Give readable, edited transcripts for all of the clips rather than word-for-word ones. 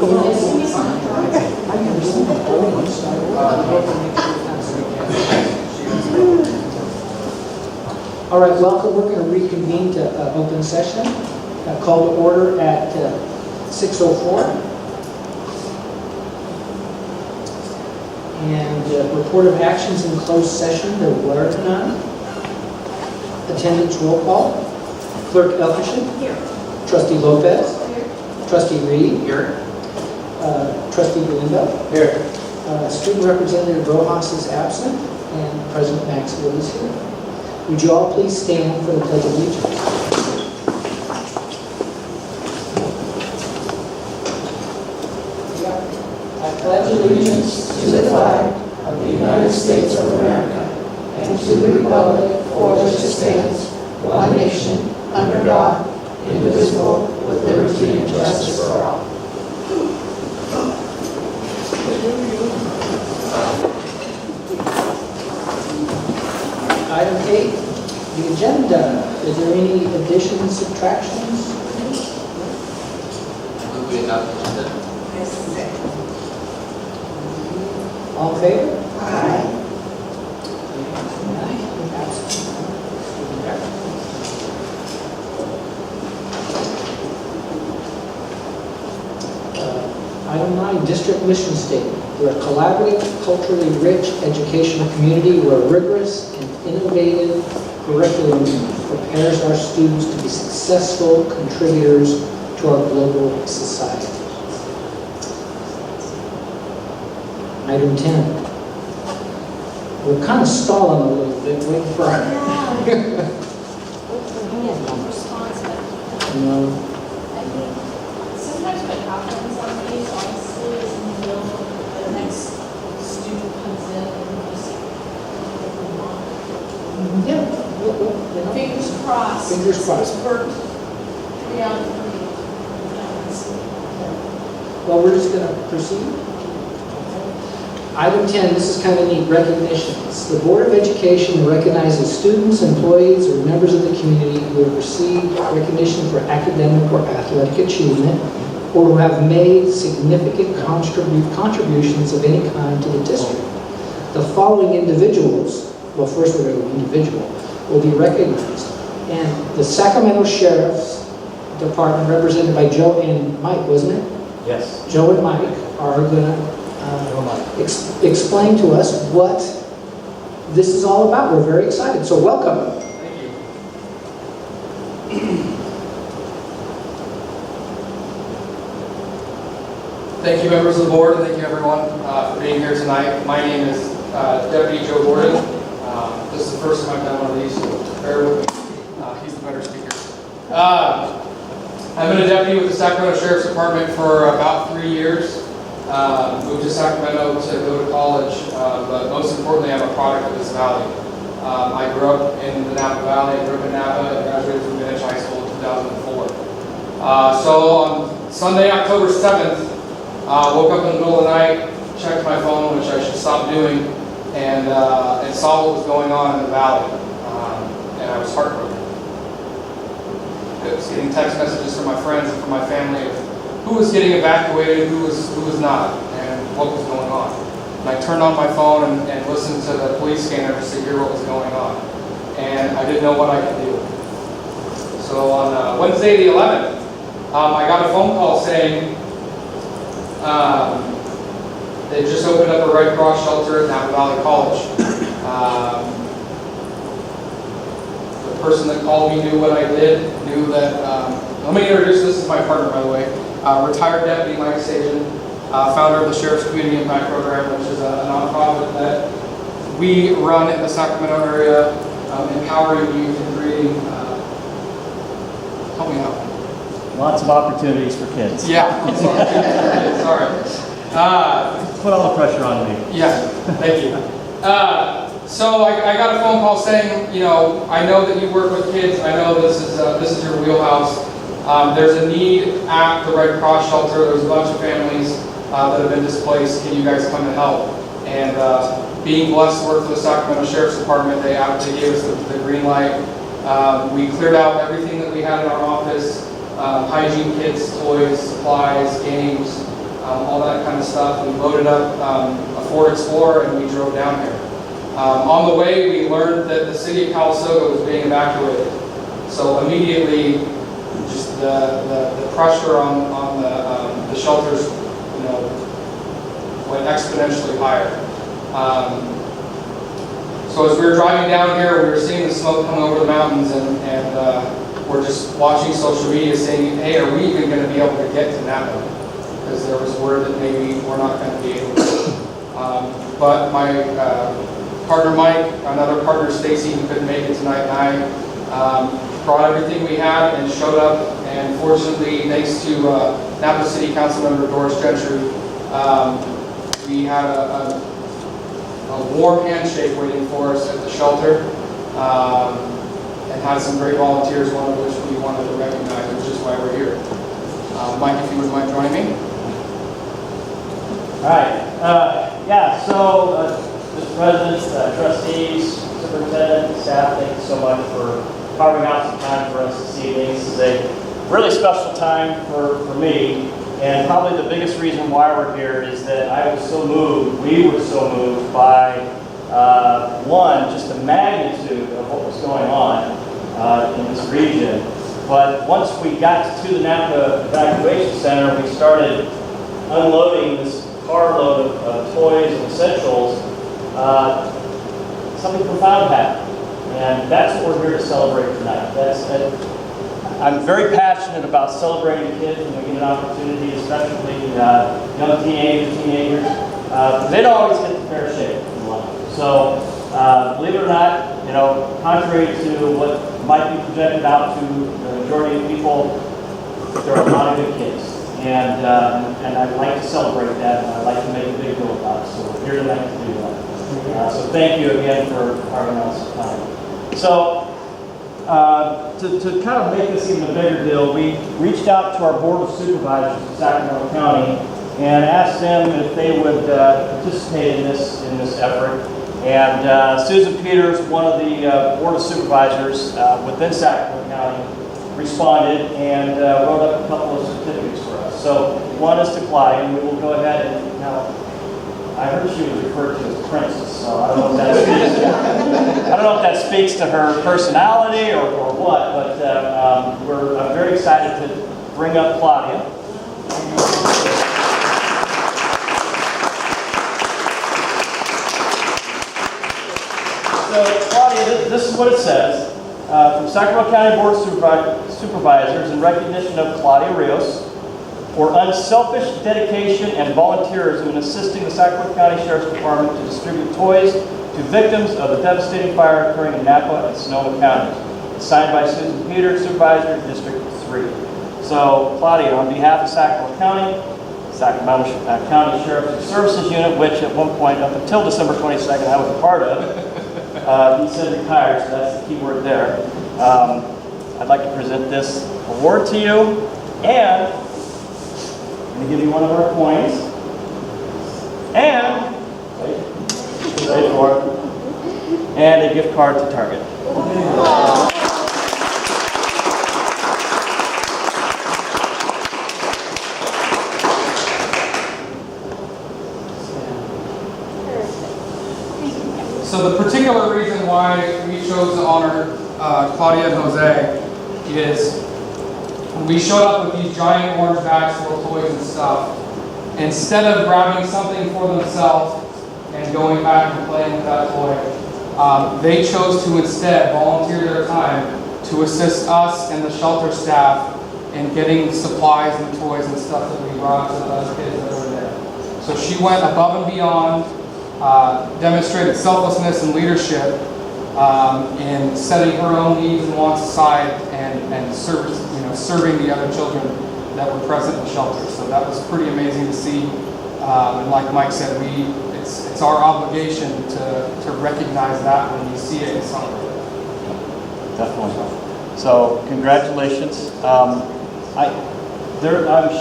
All right, welcome. We're going to reconvene to open session. Call to order at 6:04. And report of actions in closed session, there were none. Attendance roll call. Clerk Elkerson. Here. Trustee Lopez. Here. Trustee Reed. Here. Trustee Galindo. Here. Student Representative Rojas is absent, and President Maxwell is here. Would you all please stand for the Pledge of Allegiance? I pledge allegiance to the flag of the United States of America and to the republic for which it stands, one nation, under God, indivisible, with liberty and justice for all. Item 8, the agenda. Is there any additions, subtractions? Move we adopt the agenda. All in favor? Aye. Item 9, district mission statement. We're a collaborative, culturally rich educational community where rigorous and innovative curriculum prepares our students to be successful contributors to our global society. Item 10. We're kind of stalling a little bit, waiting for our, Sometimes what happens on these, honestly, is in the middle, the next student comes in and just, yeah, fingers crossed. Fingers crossed. It's worked 3 out of 3. Well, we're just going to proceed. Item 10, this is kind of neat, recognitions. The Board of Education recognizes students, employees, or members of the community who have received recognition for academic or athletic achievement, or who have made significant contributions of any kind to the district. The following individuals, well, first we're going to go individual, will be recognized. And the Sacramento Sheriff's Department, represented by Joe and Mike, wasn't it? Yes. Joe and Mike are going to explain to us what this is all about. We're very excited, so welcome. Thank you. Thank you, members of the board, and thank you, everyone, for being here tonight. My name is Deputy Joe Gordon. This is the first time I've done one of these, so bear with me. He's the better speaker. I've been a deputy with the Sacramento Sheriff's Department for about 3 years. Moved to Sacramento to go to college, but most importantly, I'm a product of this valley. I grew up in the Napa Valley, I grew up in Napa, and graduated from Greenwich High School in 2004. So on Sunday, October 7th, woke up in the middle of the night, checked my phone, which I should stop doing, and saw what was going on in the valley, and I was heartbroken. I was getting text messages from my friends and from my family of who was getting evacuated, who was not, and what was going on. And I turned on my phone and listened to the police scanner just to hear what was going on. And I didn't know what I could do. So on Wednesday the 11th, I got a phone call saying they just opened up a Red Cross shelter at Napa Valley College. The person that called me knew what I did, knew that, let me introduce, this is my partner, by the way. Retired Deputy Mike Sajan, founder of the Sheriff's Community Impact Program, which is a nonprofit that we run in the Sacramento area, empowering youth and creating, help me out. Lots of opportunities for kids. Yeah, sorry. Put all the pressure on me. Yeah, thank you. So I got a phone call saying, you know, I know that you work with kids. I know this is your wheelhouse. There's a need at the Red Cross shelter. There's a bunch of families that have been displaced. Can you guys come and help? And being blessed to work for the Sacramento Sheriff's Department, they gave us the green light. We cleared out everything that we had in our office, hygiene kits, toys, supplies, games, all that kind of stuff. We loaded up a Ford Explorer and we drove down here. On the way, we learned that the city of Calistoga was being evacuated. So immediately, just the pressure on the shelters, went exponentially higher. So as we were driving down here, we were seeing the smoke coming over the mountains, and we're just watching social media saying, hey, are we even going to be able to get to Napa? Because there was word that maybe we're not going to be able to. But my partner Mike, another partner Stacy, who couldn't make it tonight, and I brought everything we had and showed up. And fortunately, thanks to Napa City Council member Doris Gentry, we had a warm handshake waiting for us at the shelter, and had some great volunteers, one of which we wanted to recognize, which is why we're here. Mike, if you wouldn't mind joining me. All right. So Mr. President, trustees, superintendent, staff, thank you so much for carving out some time for us this evening. This is a really special time for me, and probably the biggest reason why we're here is that I was so moved, we were so moved by, one, just the magnitude of what was going on in this region. But once we got to the Napa Evacuation Center, we started unloading this carload of toys and essentials. Something profound happened, and that's what we're here to celebrate tonight. I'm very passionate about celebrating kids when we get an opportunity, especially young teenagers. They don't always get the fair shake in life. So, believe it or not, contrary to what might be projected out to the majority of people, there are a lot of good kids, and I'd like to celebrate that, and I'd like to make a big deal about it. So we're here tonight to do that. So thank you again for carving out some time. So. To kind of make this even a bigger deal, we reached out to our Board of Supervisors in Sacramento County and asked them if they would participate in this effort. And Susan Peters, one of the Board of Supervisors within Sacramento County, responded and wrote up a couple of certificates for us. So one is to Claudia, and we will go ahead and now. I heard she was referred to as princess, so I don't know if that speaks to her personality or what, but I'm very excited to bring up Claudia. So Claudia, this is what it says. From Sacramento County Board of Supervisors, in recognition of Claudia Rios, for unselfish dedication and volunteerism in assisting the Sacramento County Sheriff's Department to distribute toys to victims of the devastating fire occurring in Napa and Sonoma counties. It's signed by Susan Peters, Supervisor, District 3. So, Claudia, on behalf of Sacramento County Sheriff's Services Unit, which at one point, up until December 22nd, I was a part of, he said retired, so that's the key word there. I'd like to present this award to you, and I'm going to give you one of our coins, and wait for it, and a gift card to Target. So the particular reason why we chose to honor Claudia and Jose is we showed up with these giant orange bags full of toys and stuff. Instead of grabbing something for themselves and going back and playing with that toy, they chose to instead volunteer their time to assist us and the shelter staff in getting supplies and toys and stuff that we brought to those kids that were there. So she went above and beyond, demonstrated selflessness and leadership in setting her own needs and wants aside and serving the other children that were present in the shelter. So that was pretty amazing to see. And like Mike said, it's our obligation to recognize that when we see it and celebrate it. Definitely. So congratulations. I'm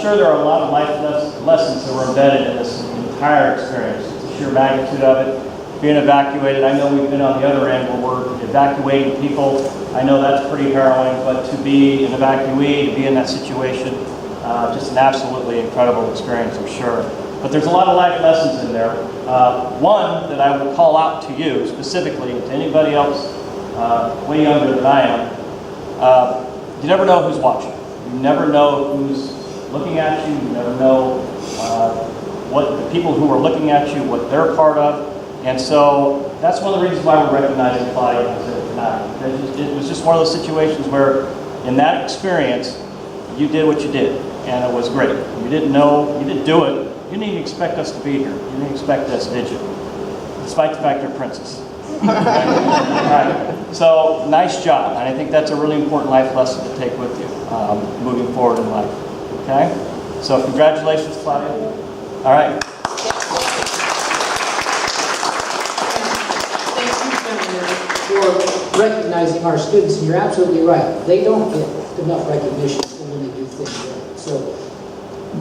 sure there are a lot of life lessons that were embedded in this entire experience. The sheer magnitude of it. Being evacuated, I know we've been on the other end where we're evacuating people. I know that's pretty harrowing, but to be an evacuee, to be in that situation, Just an absolutely incredible experience, I'm sure. But there's a lot of life lessons in there. One that I will call out to you specifically, to anybody else way younger than I am, you never know who's watching. You never know who's looking at you. You never know what the people who are looking at you, what they're part of. And so that's one of the reasons why we're recognizing Claudia tonight. It was just one of those situations where in that experience, you did what you did, and it was great. You didn't know, you didn't do it. You didn't even expect us to be here. You didn't expect us, did you? Despite the fact they're princess. All right. So, nice job. And I think that's a really important life lesson to take with you moving forward in life. Okay? So, congratulations, Claudia. All right. For recognizing our students, and you're absolutely right. They don't get enough recognition when they do things right. So,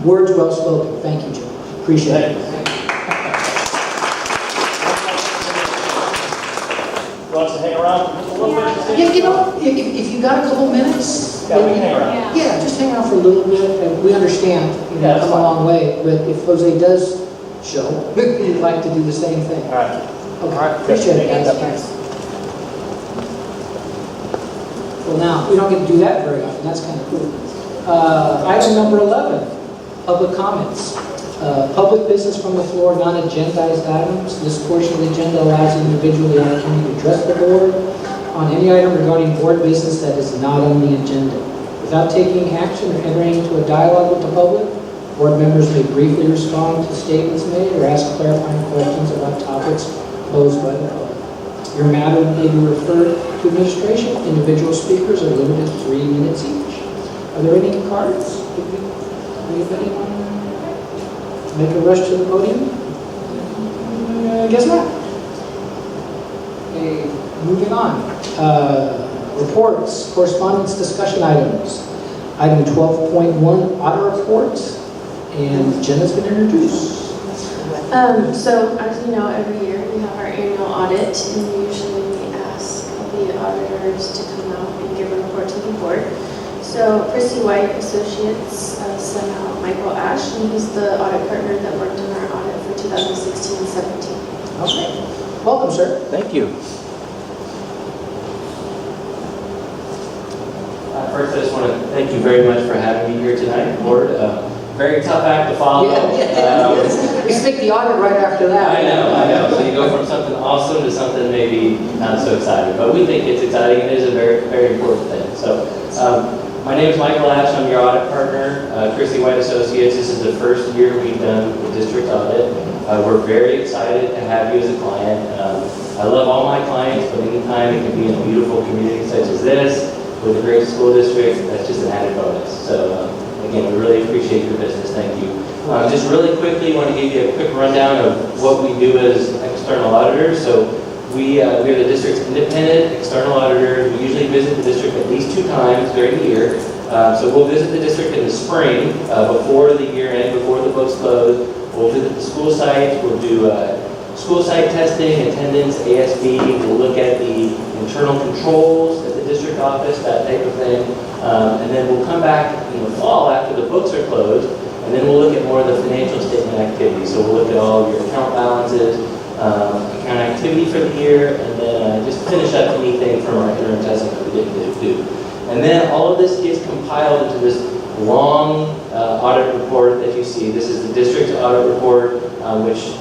words well spoken. Thank you, Joe. Appreciate it. You want us to hang around just a little bit? Yeah, you know, if you got a couple minutes, Yeah, we can hang around. yeah, just hang out for a little bit. And we understand, you know, Yeah, that's come a long way. But if Jose does show, we'd like to do the same thing. All right. Okay, All right. appreciate it, guys. Thanks. Well, now, we don't get to do that very often. That's kind of cool. Item number 11, public comments. Public business from the floor, non-agendized items. This portion of the agenda allows the individual the opportunity to address the board on any item regarding board business that is not on the agenda. Without taking action or entering into a dialogue with the public, board members may briefly respond to statements made or ask clarifying questions about topics posed by the public. Your matter may be referred to administration. Individual speakers are limited to 3 minutes each. Are there any cards? Anybody want to make a rush to the podium? I guess not. Okay, moving on. Reports, correspondence, discussion items. Item 12.1, audit report, and Jenna's been introduced. So as you know, every year we have our annual audit, and usually we ask the auditors to come out and give a report to the board. So Chrissy White Associates sent out Michael Ash, and he's the audit partner that worked on our audit for 2016 and 17. Okay. Welcome, sir. Thank you. First, I just want to thank you very much for having me here tonight, Board. Very tough act to follow. We stick the audit right after that. I know. So you go from something awesome to something maybe not so exciting, but we think it's exciting. It is a very, very important thing. So, my name is Michael Ash. I'm your audit partner, Chrissy White Associates. This is the first year we've done the district audit. We're very excited to have you as a client. I love all my clients, but anytime it can be in a beautiful community such as this, with a great school district, that's just an added bonus. So, again, we really appreciate your business. Thank you. Just really quickly, want to give you a quick rundown of what we do as external auditors. So we are the district's independent external auditors. We usually visit the district at least 2 times during the year. So we'll visit the district in the spring before the year end, before the books close. We'll visit the school sites. We'll do school site testing, attendance, ASB. We'll look at the internal controls at the district office, that type of thing. And then we'll come back in the fall after the books are closed, and then we'll look at more of the financial statement activity. So we'll look at all of your account balances, account activity for the year, and then just finish up anything from our interim testing that we didn't do. And then all of this gets compiled into this long audit report that you see. This is the district audit report, which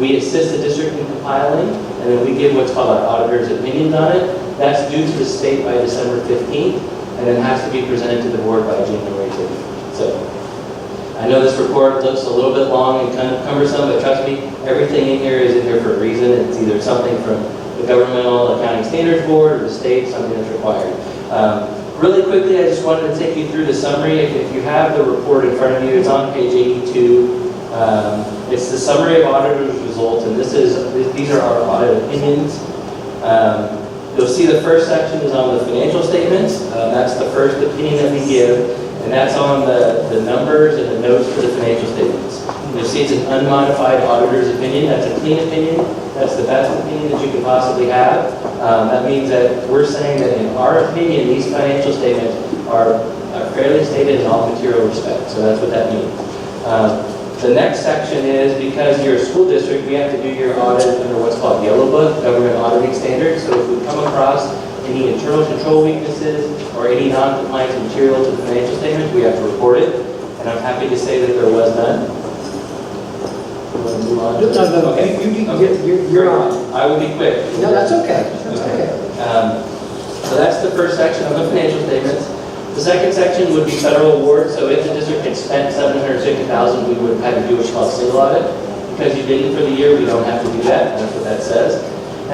we assist the district in compiling, and then we give what's called our auditor's opinions on it. That's due to the state by December 15th, and then has to be presented to the board by January 5th. So, I know this report looks a little bit long and kind of cumbersome, but trust me, everything in here is in here for a reason. It's either something from the Governmental Accounting Standards Board or the state, something that's required. Really quickly, I just wanted to take you through the summary. If you have the report in front of you, it's on page 82. It's the summary of auditor's results, and these are our audit opinions. You'll see the first section is on the financial statements. That's the first opinion that we give, and that's on the numbers and the notes for the financial statements. You'll see it's an unmodified auditor's opinion. That's a clean opinion. That's the best opinion that you could possibly have. That means that we're saying that in our opinion, these financial statements are fairly stated in all material respects. So that's what that means. The next section is, because you're a school district, we have to do your audit under what's called Yellow Book, Government Auditing Standards. So if we come across any internal control weaknesses or any non-compliance material to the financial statements, we have to report it. And I'm happy to say that there was none. You want to move on? No, Okay. you're on. I will be quick. No, that's okay. That's okay. So that's the first section of the financial statements. The second section would be federal awards. So if the district had spent $750,000, we would have had to do what's called single audit. Because you didn't for the year, we don't have to do that. That's what that says.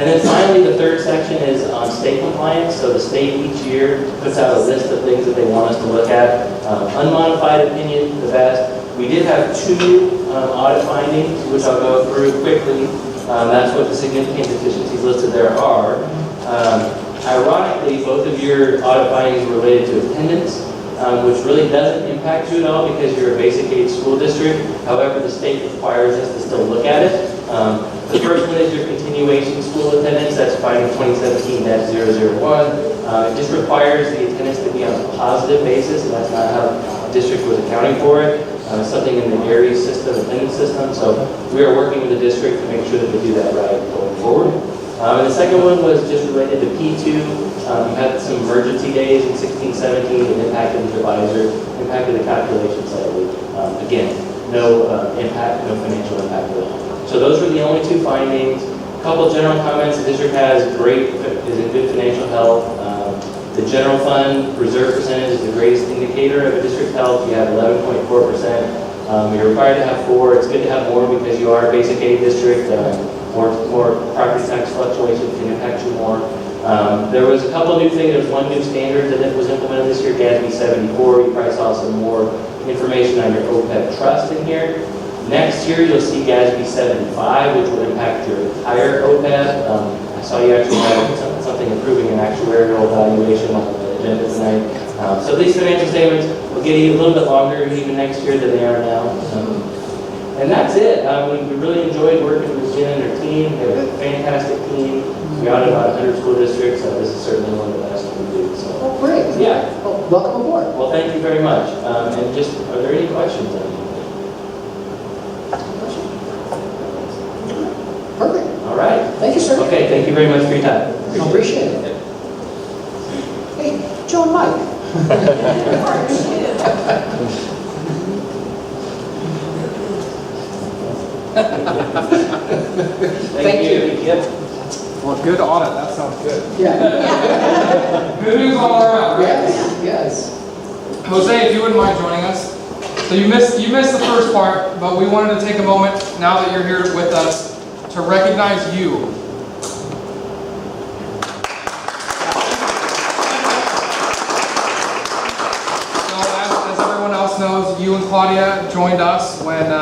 And then finally, the third section is on state compliance. So the state each year puts out a list of things that they want us to look at. Unmodified opinion, the best. We did have 2 audit findings, which I'll go through quickly. That's what the significant deficiencies listed there are. Ironically, both of your audit findings were related to attendance, which really doesn't impact you at all because you're a basic age school district. However, the state requires us to still look at it. The first one is your continuation school attendance. That's finding 2017-001. It just requires the attendance to be on a positive basis, and that's not how the district was accounting for it. Something in the ARIES system, attendance system. So we are working with the district to make sure that we do that right going forward. And the second one was just related to P2. You had some emergency days in 16-17 that impacted the divisor, impacted the calculation slightly. Again, no impact, no financial impact at all. So those were the only 2 findings. A couple of general comments. The district is in good financial health. The general fund reserve percentage is the greatest indicator of a district's health. You have 11.4%. You're required to have 4. It's good to have more because you are a basic aid district. More property tax fluctuations can impact you more. There was a couple new things. There was one new standard that was implemented this year, GASB 74. You probably saw some more information on your OPEB trust in here. Next year, you'll see GASB 75, which will impact your entire OPEB. I saw you actually had something improving an actuarial evaluation on the agenda tonight. So these financial statements will get you a little bit longer even next year than they are now. And that's it. We really enjoyed working with Jen and her team. They have a fantastic team. We audited about 100 school districts, so this is certainly one of the best we do. So. Oh, great. Yeah. Well, welcome aboard. Well, thank you very much. And just, are there any questions? Perfect. All right. Thank you, sir. Okay, thank you very much for your time. I appreciate it. Hey, Joe and Mike. Thank you. Yep. Well, good audit, that sounds good. Yeah. Good news all around, right? Yes, yes. Jose, if you wouldn't mind joining us. So you missed the first part, but we wanted to take a moment, now that you're here with us, to recognize you. So as everyone else knows, you and Claudia joined us when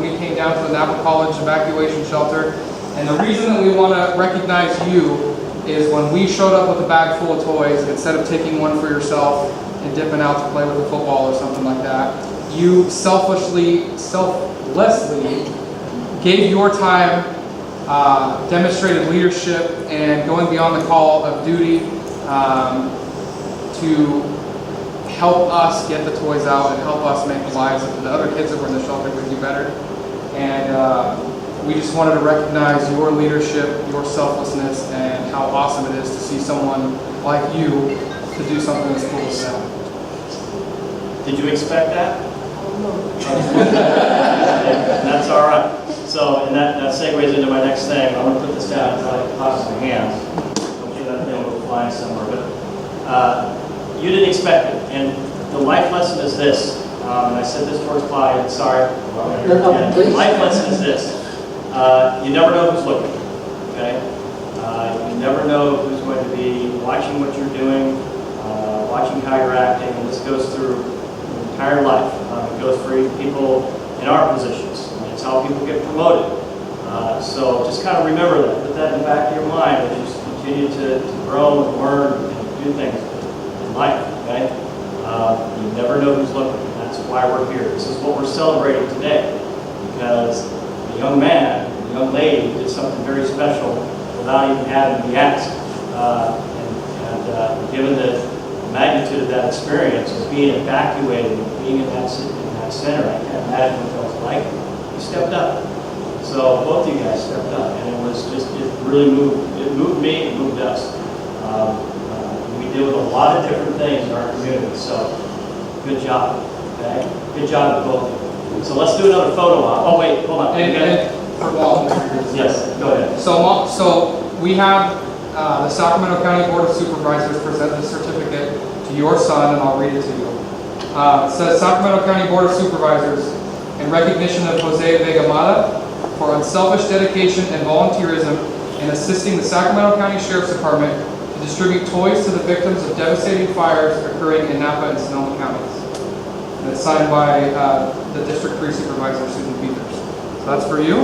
we came down to the Napa College evacuation shelter. And the reason that we want to recognize you is when we showed up with a bag full of toys, instead of taking one for yourself and dipping out to play with a football or something like that, you selflessly gave your time, demonstrated leadership, and going beyond the call of duty to help us get the toys out and help us make the lives of the other kids that were in the shelter with you better. And we just wanted to recognize your leadership, your selflessness, and how awesome it is to see someone like you to do something as cool as that. Did you expect that? That's all right. So, and that segues into my next thing. I'm going to put this down and try to toss my hands. Hopefully that thing will fly somewhere. But you didn't expect it. And the life lesson is this. And I said this towards Claudia. Sorry. No, please. The life lesson is this. You never know who's looking. Okay? You never know who's going to be watching what you're doing, watching how you're acting. And this goes through the entire life. It goes for people in our positions. It's how people get promoted. So just kind of remember that. Put that in the back of your mind as you continue to grow and learn and do things in life. Okay? You never know who's looking. And that's why we're here. This is what we're celebrating today. Because the young man, the young lady did something very special without even having to be asked. And given that magnitude of that experience of being evacuated, being in that center, I can't imagine what it was like. You stepped up. So both of you guys stepped up, and it was just, it really moved me, it moved us. We deal with a lot of different things in our community, so good job, okay? Good job to both of you. So let's do another photo op. Oh, wait, hold on. And for Walt, Yes, go ahead. So we have the Sacramento County Board of Supervisors present this certificate to your son, and I'll read it to you. It says, Sacramento County Board of Supervisors, in recognition of Jose Vega Mata for unselfish dedication and volunteerism in assisting the Sacramento County Sheriff's Department to distribute toys to the victims of devastating fires occurring in Napa and Sonoma counties. And it's signed by the District 3 Supervisor, Susan Peters. So that's for you. We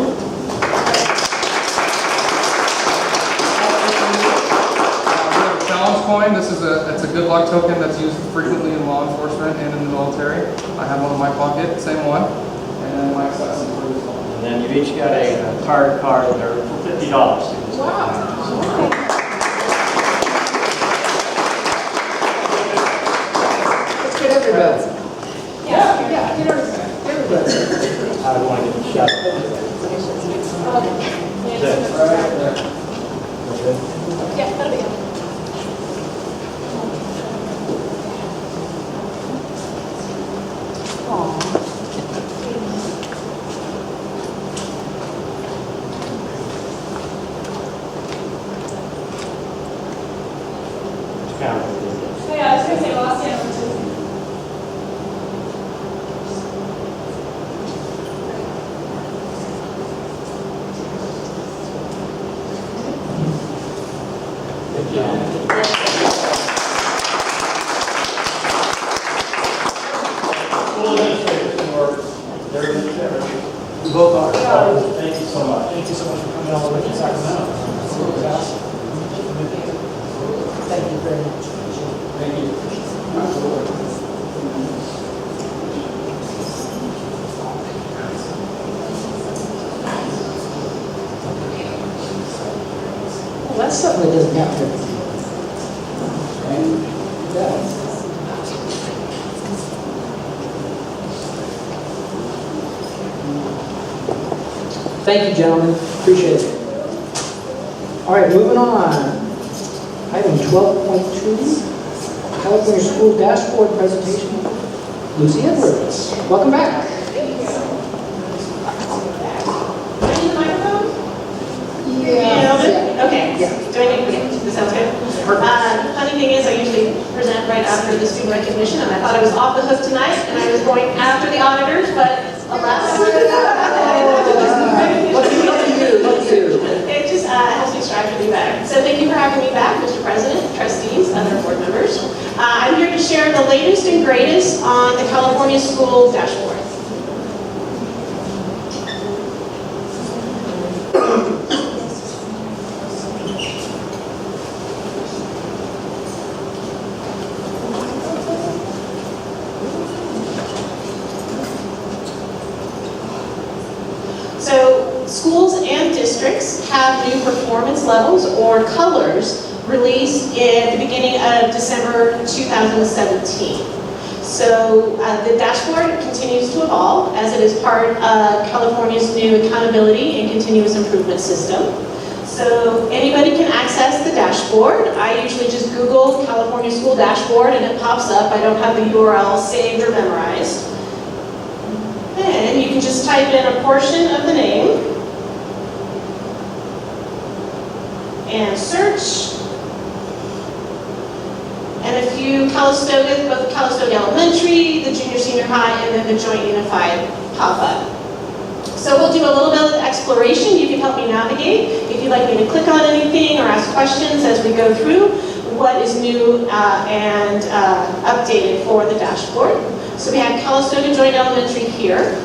have a challenge coin. It's a good luck token that's used frequently in law enforcement and in the military. I have one in my pocket, same one, and my accessory for you as well. And then you each got a card there for $50. Wow. Let's get everybody. Yeah. Get everybody. I don't want to get the shot. Yeah, that'll be it. Yeah, I was gonna say Los Angeles. School administrators or their administrators. You both are. Thank you so much. Thank you so much for coming all the way to Sacramento. Thank you very much. Thank you. Well, that's something that doesn't happen every day. Thank you, gentlemen. Appreciate it. All right, moving on. Item 12.2, California School Dashboard Presentation. Lucy Edwards, welcome back. Do I need the microphone? Yeah. Okay. Yeah. Do I need, okay, this sounds good. Funny thing is, I usually present right after the student recognition, and I thought I was off the hook tonight, and I was going after the auditors, but alas. Look at you. It just helps me strive to do better. So thank you for having me back, Mr. President, trustees, other board members. I'm here to share the latest and greatest on the California School Dashboard. So schools and districts have new performance levels or colors released at the beginning of December 2017. So the dashboard continues to evolve as it is part of California's new accountability and continuous improvement system. So anybody can access the dashboard. I usually just Google California School Dashboard and it pops up. I don't have the URL saved or memorized. And you can just type in a portion of the name and search. And a few Calistoga, both Calistoga Elementary, the junior senior high, and then the joint unified pop up. So we'll do a little bit of exploration. You can help me navigate. If you'd like me to click on anything or ask questions as we go through what is new and updated for the dashboard. So we have Calistoga Joint Elementary here.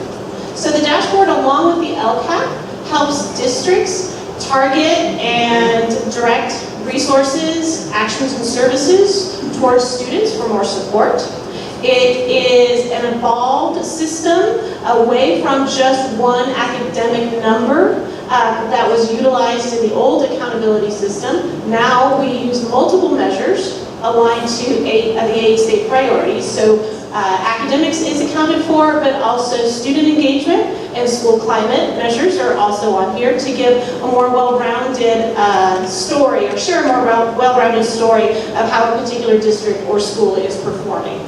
So the dashboard, along with the LCAP, helps districts target and direct resources, actions, and services towards students for more support. It is an evolved system away from just one academic number that was utilized in the old accountability system. Now we use multiple measures aligned to 8 of the 8 state priorities. So academics is accounted for, but also student engagement and school climate measures are also on here to give a more well-rounded story, or share a more well-rounded story of how a particular district or school is performing.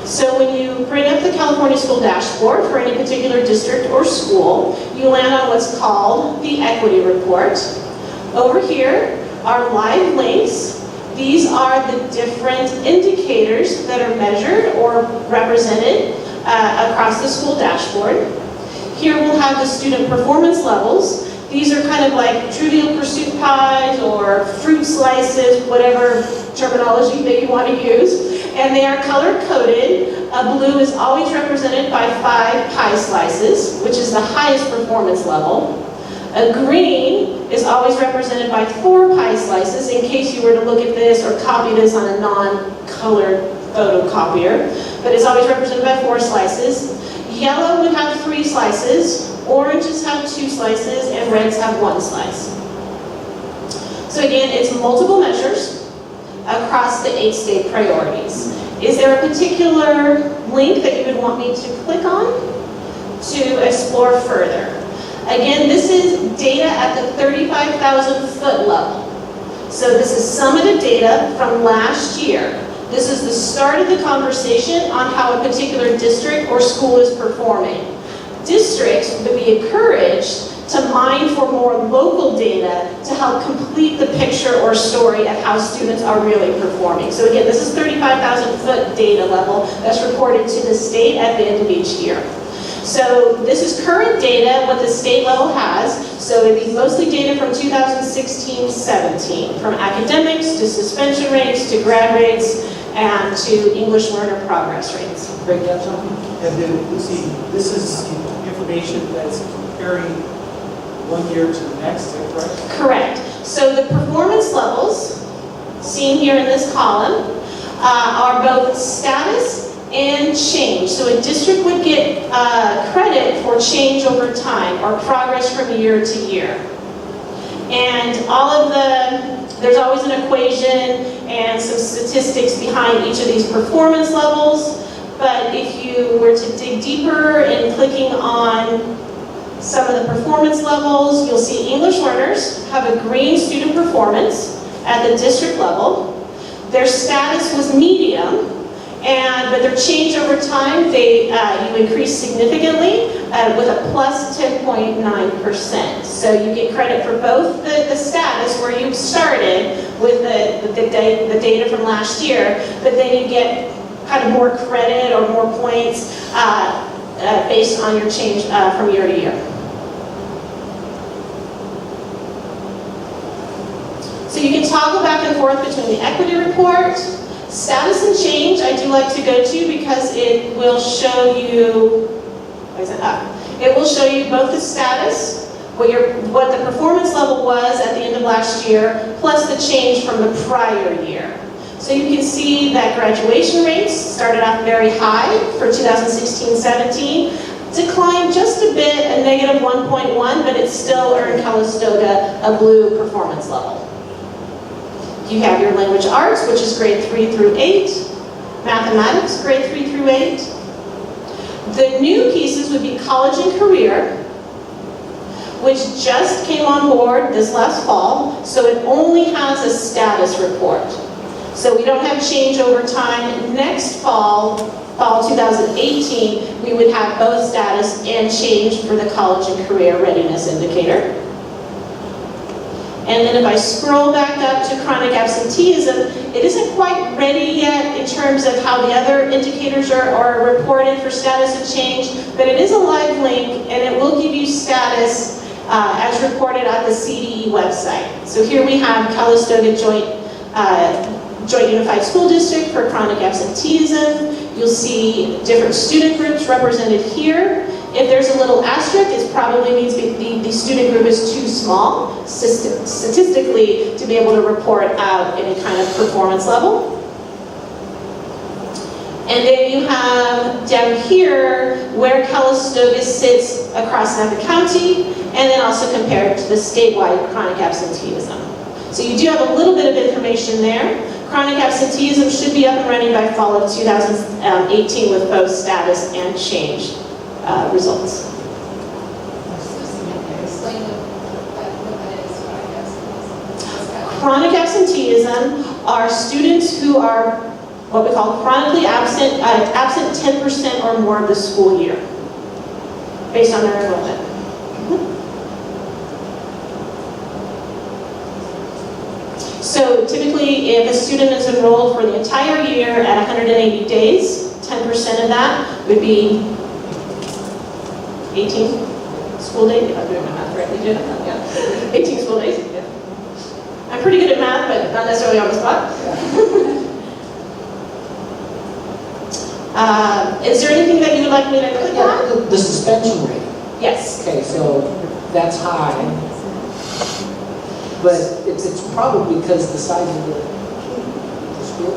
So when you bring up the California School Dashboard for any particular district or school, you land on what's called the Equity Report. Over here are live links. These are the different indicators that are measured or represented across the school dashboard. Here we'll have the student performance levels. These are kind of like Trivial Pursuit pies or fruit slices, whatever terminology that you want to use. And they are color-coded. Blue is always represented by 5 pie slices, which is the highest performance level. A green is always represented by 4 pie slices in case you were to look at this or copy this on a non-colored photocopier, but it's always represented by 4 slices. Yellow would have 3 slices, oranges have 2 slices, and reds have 1 slice. So again, it's multiple measures across the 8 state priorities. Is there a particular link that you would want me to click on to explore further? Again, this is data at the 35,000 foot level. So this is some of the data from last year. This is the start of the conversation on how a particular district or school is performing. Districts would be encouraged to mine for more local data to help complete the picture or story of how students are really performing. So again, this is 35,000 foot data level that's reported to the state at the end of each year. So this is current data, what the state level has. So it'd be mostly data from 2016-17, from academics to suspension rates to grad rates and to English learner progress rates. Break that down. And then, see, this is information that's comparing one year to the next, is that correct? Correct. So the performance levels, seen here in this column, are both status and change. So a district would get credit for change over time or progress from year to year. And there's always an equation and some statistics behind each of these performance levels. But if you were to dig deeper in clicking on some of the performance levels, you'll see English learners have a green student performance at the district level. Their status was medium, but their change over time, you increase significantly with a plus 10.9%. So you get credit for both the status where you started with the data from last year, but then you get kind of more credit or more points based on your change from year to year. So you can toggle back and forth between the equity report. Status and change I do like to go to because it will show you, it will show you both the status, what the performance level was at the end of last year, plus the change from the prior year. So you can see that graduation rates started off very high for 2016-17, declined just a bit, a negative 1.1, but it still earned Calistoga a blue performance level. You have your language arts, which is grade 3 through 8, mathematics, grade 3 through 8. The new pieces would be college and career, which just came on board this last fall, so it only has a status report. So we don't have change over time. Next fall 2018, we would have both status and change for the college and career readiness indicator. And then if I scroll back up to chronic absenteeism, it isn't quite ready yet in terms of how the other indicators are reported for status and change, but it is a live link and it will give you status as reported on the CDE website. So here we have Calistoga Joint Unified School District for chronic absenteeism. You'll see different student groups represented here. If there's a little asterisk, it probably means the student group is too small statistically to be able to report out any kind of performance level. And then you have down here where Calistoga sits across Napa County, and then also compared to the statewide chronic absenteeism. So you do have a little bit of information there. Chronic absenteeism should be up and running by fall of 2018 with both status and change results. Explain what that is, I guess. Chronic absenteeism are students who are what we call chronically absent, absent 10% or more of the school year, based on their enrollment. So typically, if a student is enrolled for the entire year at 180 days, 10% of that would be 18 school days, if I'm doing my math correctly, Jen. Yeah. 18 school days. Yeah. I'm pretty good at math, but not necessarily on the spot. Is there anything that you would like me to put down? The suspension rate. Yes. Okay, so that's high. But it's probably because the size of the school.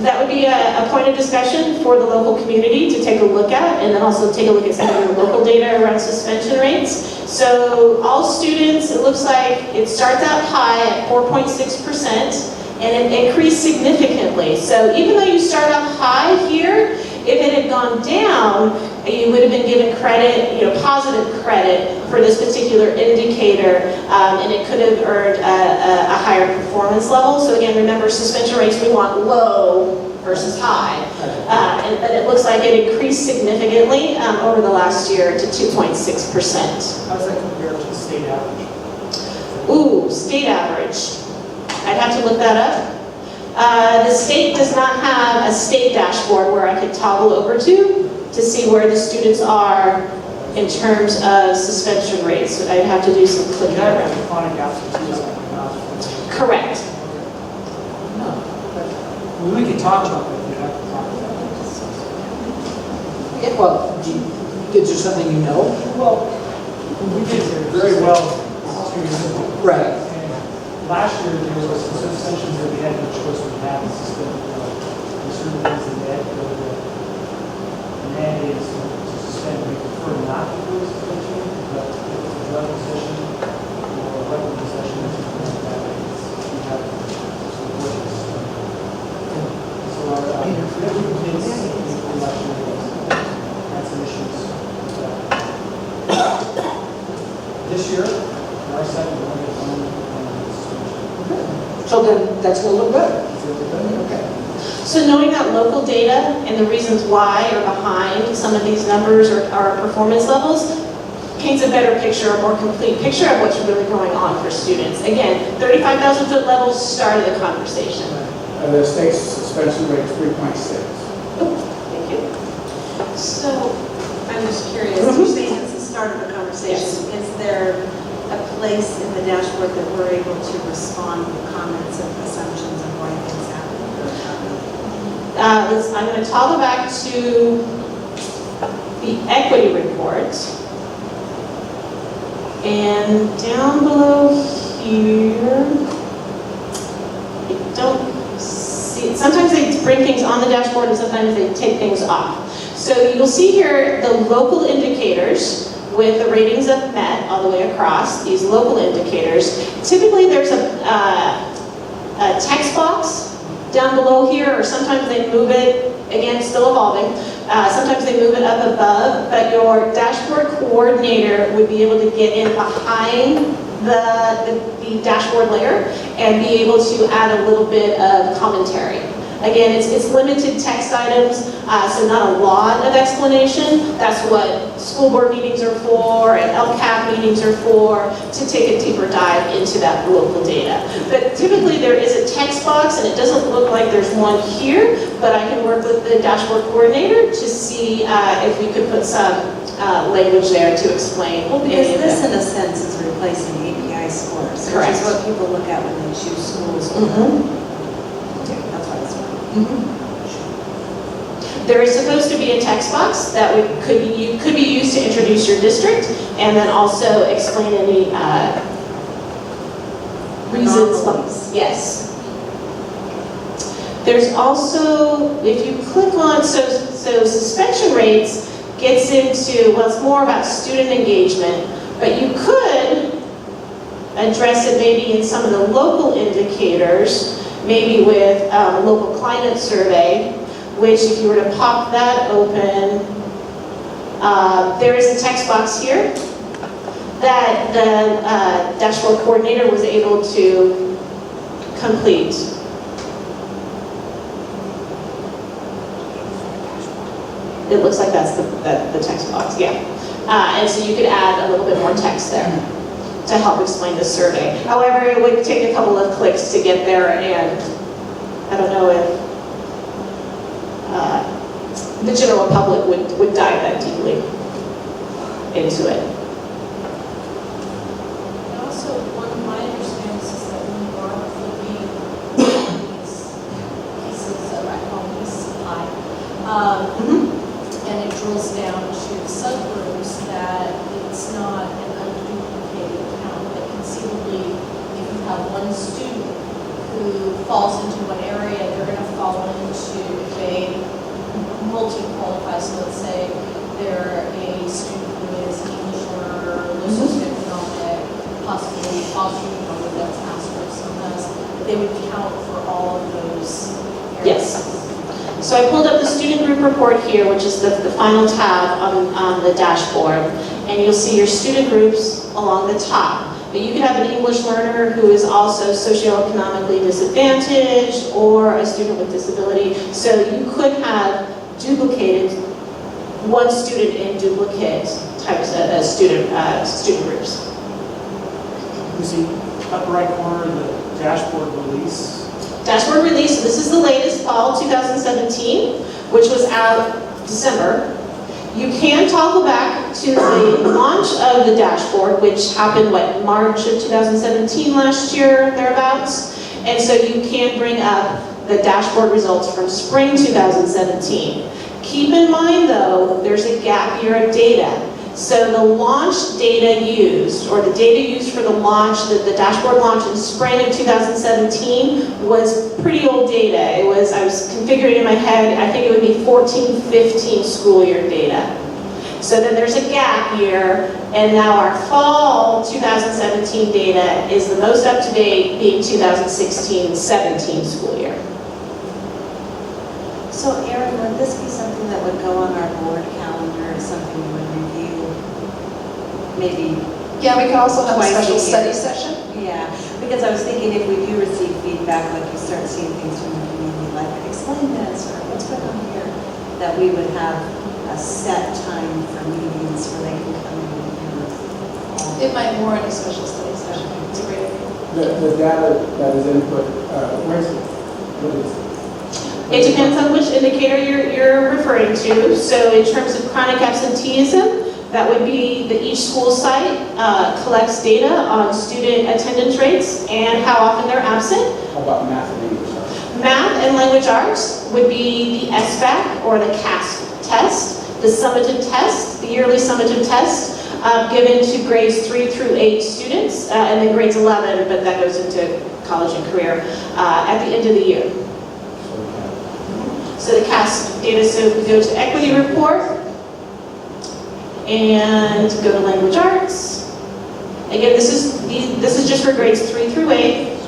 That would be a point of discussion for the local community to take a look at, and then also take a look at some of your local data around suspension rates. So all students, it looks like it starts out high at 4.6%, and it increased significantly. So even though you start out high here, if it had gone down, you would have been given credit, positive credit for this particular indicator, and it could have earned a higher performance level. So again, remember suspension rates, we want low versus high. But it looks like it increased significantly over the last year to 2.6%. How does that compare to the state average? Ooh, state average. I'd have to look that up. The state does not have a state dashboard where I could toggle over to see where the students are in terms of suspension rates. So I'd have to do some clicking around. Chronic absenteeism. Correct. No. We can talk about that. We have to talk about Yeah, well, is there something you know? Well, we did very well 2 years ago. Right. And last year, there was some suspensions that we had no choice we had to suspend. There's certain things that we had to go to mandates to suspend. We prefer not to do a suspension, but if it's a drug possession or a weapon possession, it's something like that. We have to support this. So our commitment is election had some issues with that. This year, our second one is on suspension. So then that's going to look better. Okay. So knowing that local data and the reasons why are behind some of these numbers or performance levels paints a better picture, a more complete picture of what's really going on for students. Again, 35,000 foot levels started the conversation. The state's suspension rate is 3.6. Thank you. So, I'm just curious, you're saying it's the start of the conversation. Is there a place in the dashboard that we're able to respond with comments and assumptions of why things happen? I'm going to toggle back to the equity report. And down below here, I don't see, sometimes they bring things on the dashboard and sometimes they take things off. So you'll see here the local indicators with the ratings of MET all the way across, these local indicators. Typically there's a text box down below here, or sometimes they move it, again, still evolving. Sometimes they move it up above, but your dashboard coordinator would be able to get in behind the dashboard layer and be able to add a little bit of commentary. Again, it's limited text items, so not a lot of explanation. That's what school board meetings are for and LCAP meetings are for, to take a deeper dive into that local data. But typically there is a text box, and it doesn't look like there's one here, but I can work with the dashboard coordinator to see if we could put some language there to explain. Well, because this in a sense is replacing API scores, Correct. which is what people look at when they choose schools. That's why it's There is supposed to be a text box that could be used to introduce your district, and then also explain any reasons. Anomalies. Yes. There's also, if you click on, so suspension rates gets into, well, it's more about student engagement, but you could address it maybe in some of the local indicators, maybe with a local climate survey, which if you were to pop that open, there is a text box here that the dashboard coordinator was able to complete. It looks like that's the text box, yeah. And so you could add a little bit more text there to help explain the survey. However, it would take a couple of clicks to get there, and I don't know if the general public would dive that deeply into it. And also, one of my understandings is that when you are flipping these pieces of, I call them pieces of pie, and it drills down to subgroups, that it's not an unduplicated count, but conceivably, if you have one student who falls into one area, they're going to fall into, if they multi-qualify, so let's say they're a student who is an English learner, low socioeconomic, possibly fostering or that's asterisk on this, they would count for all of those areas. Yes. So I pulled up the student group report here, which is the final tab on the dashboard, and you'll see your student groups along the top. But you could have an English learner who is also socioeconomically disadvantaged or a student with disability. So you could have duplicated one student in duplicate types of student groups. You see upper right corner of the dashboard release. Dashboard release, so this is the latest fall 2017, which was out December. You can toggle back to the launch of the dashboard, which happened, March of 2017 last year, thereabouts. And so you can bring up the dashboard results from spring 2017. Keep in mind, though, there's a gap year of data. So the launch data used, or the data used for the launch, the dashboard launch in spring of 2017 was pretty old data. I was configuring in my head, I think it would be 14-15 school year data. So then there's a gap year, and now our fall 2017 data is the most up-to-date, being 2016-17 school year. So Erin, would this be something that would go on our board calendar, something we would review maybe? Yeah, we can also have a Twice a special year. study session. Yeah, because I was thinking if we do receive feedback, like you start seeing things from the community, like explain this or what's going on here, that we would have a set time for meetings where they can come in and hear. It might warrant a special study session. It's a great idea. The data that is input, where's it? What is it? It depends on which indicator you're referring to. So in terms of chronic absenteeism, that would be that each school site collects data on student attendance rates and how often they're absent. How about math and English? Math and language arts would be the SBAC or the CASP test, the summative test, the yearly summative test given to grades 3 through 8 students, and then grades 11, but that goes into college and career at the end of the year. So the CASP data, so if we go to equity report and go to language arts. Again, this is just for grades 3 through 8.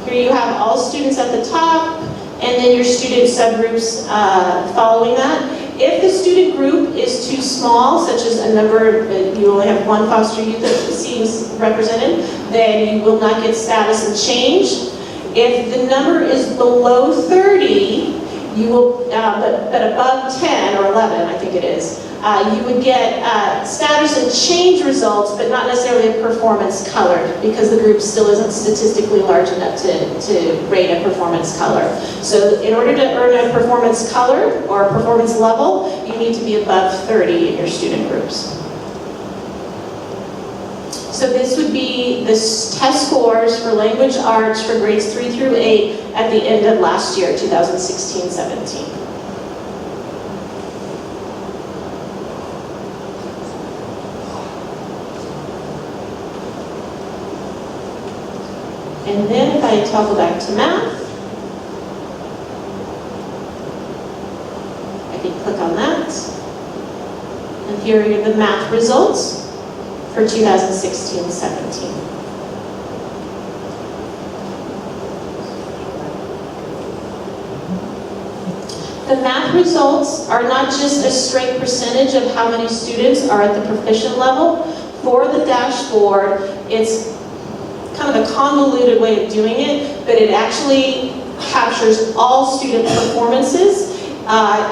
Here you have all students at the top, and then your student subgroups following that. If the student group is too small, such as a number, you only have one foster youth that seems represented, then you will not get status and change. If the number is below 30, you will, but above 10 or 11, I think it is, you would get status and change results, but not necessarily a performance colored, because the group still isn't statistically large enough to rate a performance color. So in order to earn a performance color or a performance level, you need to be above 30 in your student groups. So this would be the test scores for language arts for grades 3 through 8 at the end of last year, 2016-17. And then if I toggle back to math, I can click on that. And here are the math results for 2016-17. The math results are not just a straight percentage of how many students are at the proficient level. For the dashboard, it's kind of a convoluted way of doing it, but it actually captures all student performances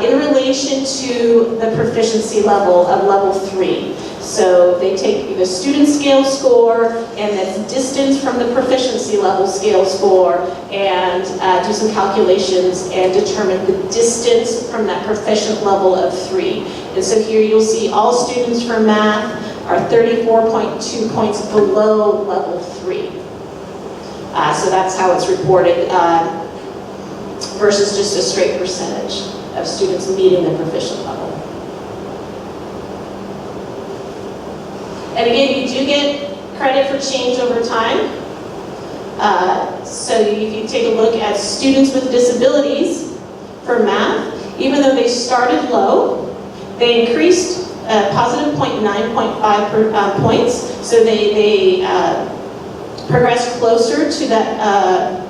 in relation to the proficiency level of level 3. So they take the student scale score and that's distance from the proficiency level scale score and do some calculations and determine the distance from that proficient level of 3. And so here you'll see all students for math are 34.2 points below level 3. So that's how it's reported versus just a straight percentage of students meeting the proficient level. And again, you do get credit for change over time. So if you take a look at students with disabilities for math, even though they started low, they increased positive 0.9 points. So they progressed closer to that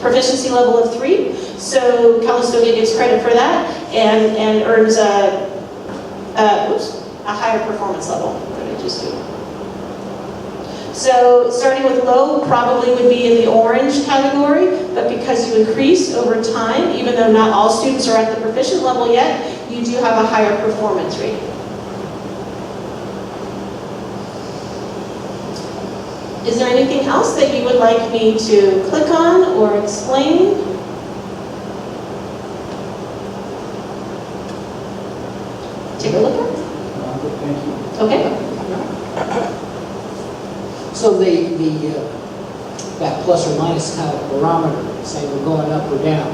proficiency level of 3. So Calistoga gets credit for that and earns a higher performance level. What did I just do? So starting with low probably would be in the orange category, but because you increase over time, even though not all students are at the proficient level yet, you do have a higher performance rate. Is there anything else that you would like me to click on or explain? Take a look at it. Thank you. Okay. So that plus or minus kind of barometer, saying we're going up or down.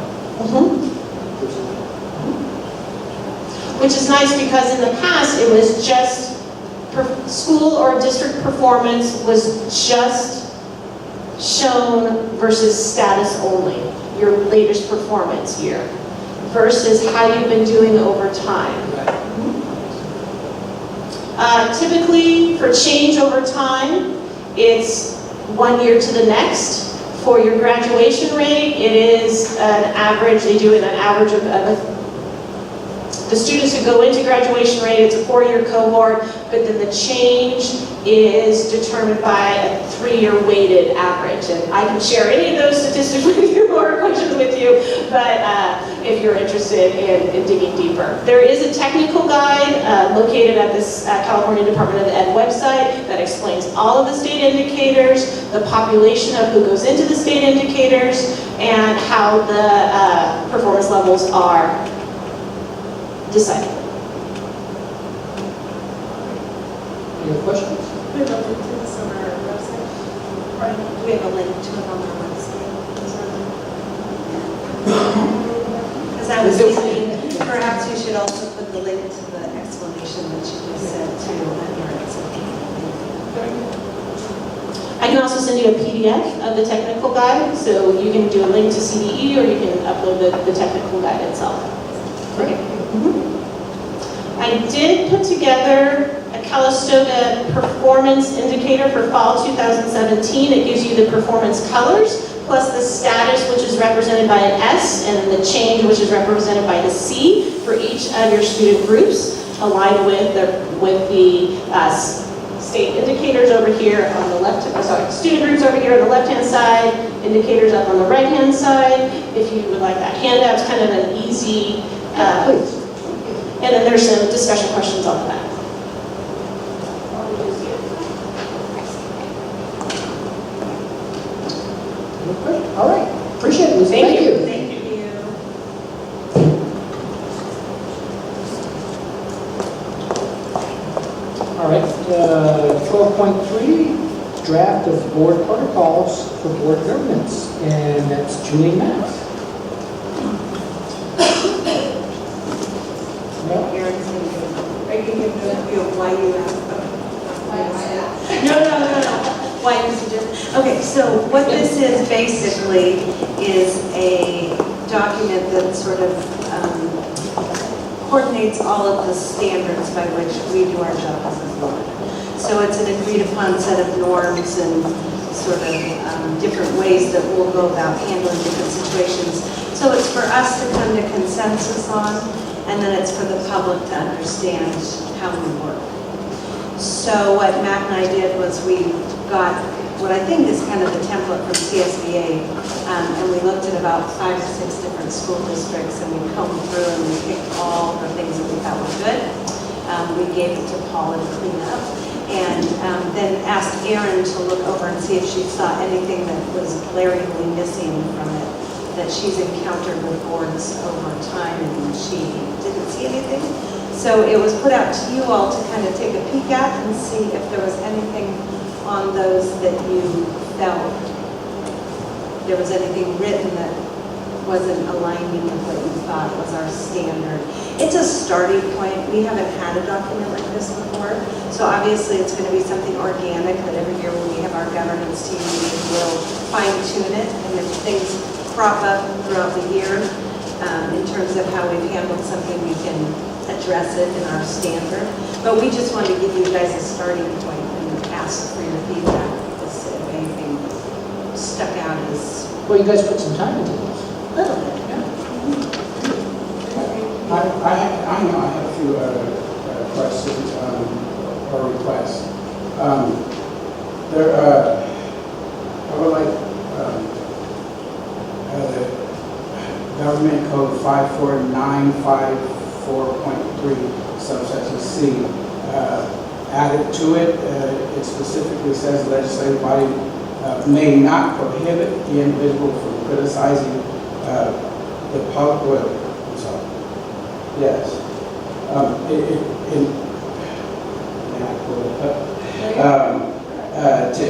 Which is nice because in the past it was just school or district performance was just shown versus status only, your latest performance year, versus how you've been doing over time. Typically, for change over time, it's 1 year to the next. For your graduation rate, it is an average, they do an average of the students who go into graduation rate, it's a 4-year cohort, but then the change is determined by a 3-year weighted average. And I can share any of those statistics with you or questions with you, but if you're interested in digging deeper. There is a technical guide located at this California Department of Ed website that explains all of the state indicators, the population of who goes into the state indicators, and how the performance levels are decided. Any other questions? We have a link to this on our website. Right. We have a link to it on our website. Because I was thinking, perhaps you should also put the link to the explanation that you just said to I can also send you a PDF of the technical guide, so you can do a link to CDE or you can upload the technical guide itself. Okay. I did put together a Calistoga performance indicator for fall 2017. It gives you the performance colors, plus the status, which is represented by an S, and the change, which is represented by the C, for each of your student groups, aligned with the state indicators over here on the left, student groups over here on the left-hand side, indicators up on the right-hand side. If you would like that handout, it's kind of an easy, and then there's some discussion questions on the back. All right, appreciate it, Lisa. Thank you. Thank you. All right, 12.3, draft of board protocols for board governance, and that's Julie Matt. Are you going to feel why you asked? No. Why you suggest? Okay, so what this is basically is a document that sort of coordinates all of the standards by which we do our job as a board. So it's an agreed upon set of norms and sort of different ways that we'll go about handling different situations. So it's for us to come to consensus on, and then it's for the public to understand how we work. So what Matt and I did was we got what I think is kind of the template from CSBA, and we looked at about 5 or 6 different school districts, and we combed through and we picked all the things that we thought were good. We gave it to Paula to clean up, and then asked Erin to look over and see if she saw anything that was glaringly missing from it that she's encountered with boards over time, and she didn't see anything. So it was put out to you all to kind of take a peek at and see if there was anything on those that you felt there was anything written that wasn't aligning with what you thought was our standard. It's a starting point. We haven't had a document like this before, so obviously it's going to be something organic that every year when we have our governance team meeting, we'll fine tune it, and if things crop up throughout the year in terms of how we've handled something, we can address it in our standard. But we just wanted to give you guys a starting point and ask for your feedback if anything stuck out as Well, you guys put some time into this. a little bit. I know I have a few questions or requests. I would like the Government Code 54954.3 subsection C added to it. It specifically says the legislative body may not prohibit the individual from criticizing the public. I'm sorry. Yes. To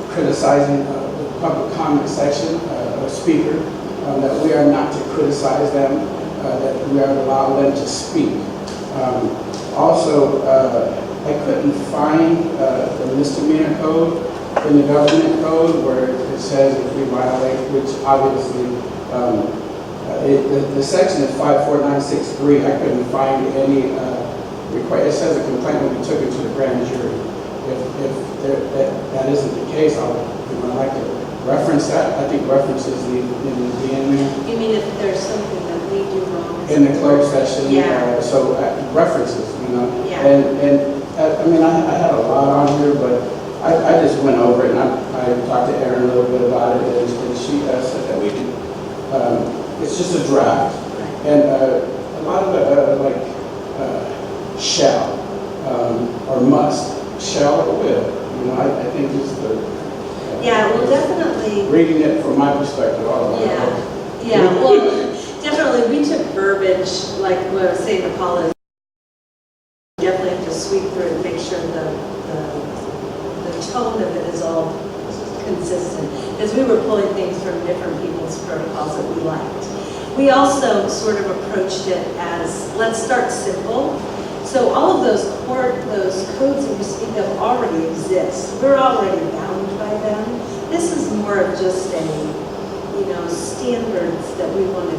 criticizing the public comment section, a speaker, that we are not to criticize them, that we are to allow them to speak. Also, I couldn't find the misdemeanor code in the government code where it says if we violate, which obviously, the section is 54963, I couldn't find any request. It says a complaint will be taken to the grand jury. If that isn't the case, I'd like to reference that. I think references need to be in there. You mean if there's something that we do wrong? In the closed session, Yeah. So references, you know. Yeah. And I mean, I had a lot on here, but I just went over it, and I talked to Erin a little bit about it, and she said that we can, it's just a draft, and a lot of it, shall, or must, shall or will, you know, I think it's the... Yeah, well, definitely. Reading it from my perspective, all of Yeah, well, definitely, we took verbiage, like what I was saying to Paula, definitely have to sweep through it and make sure the tone of it is all consistent, as we were pulling things from different people's protocols that we liked. We also sort of approached it as, let's start simple. So all of those codes that you speak of already exist. We're already bound by them. This is more of just a, standards that we want to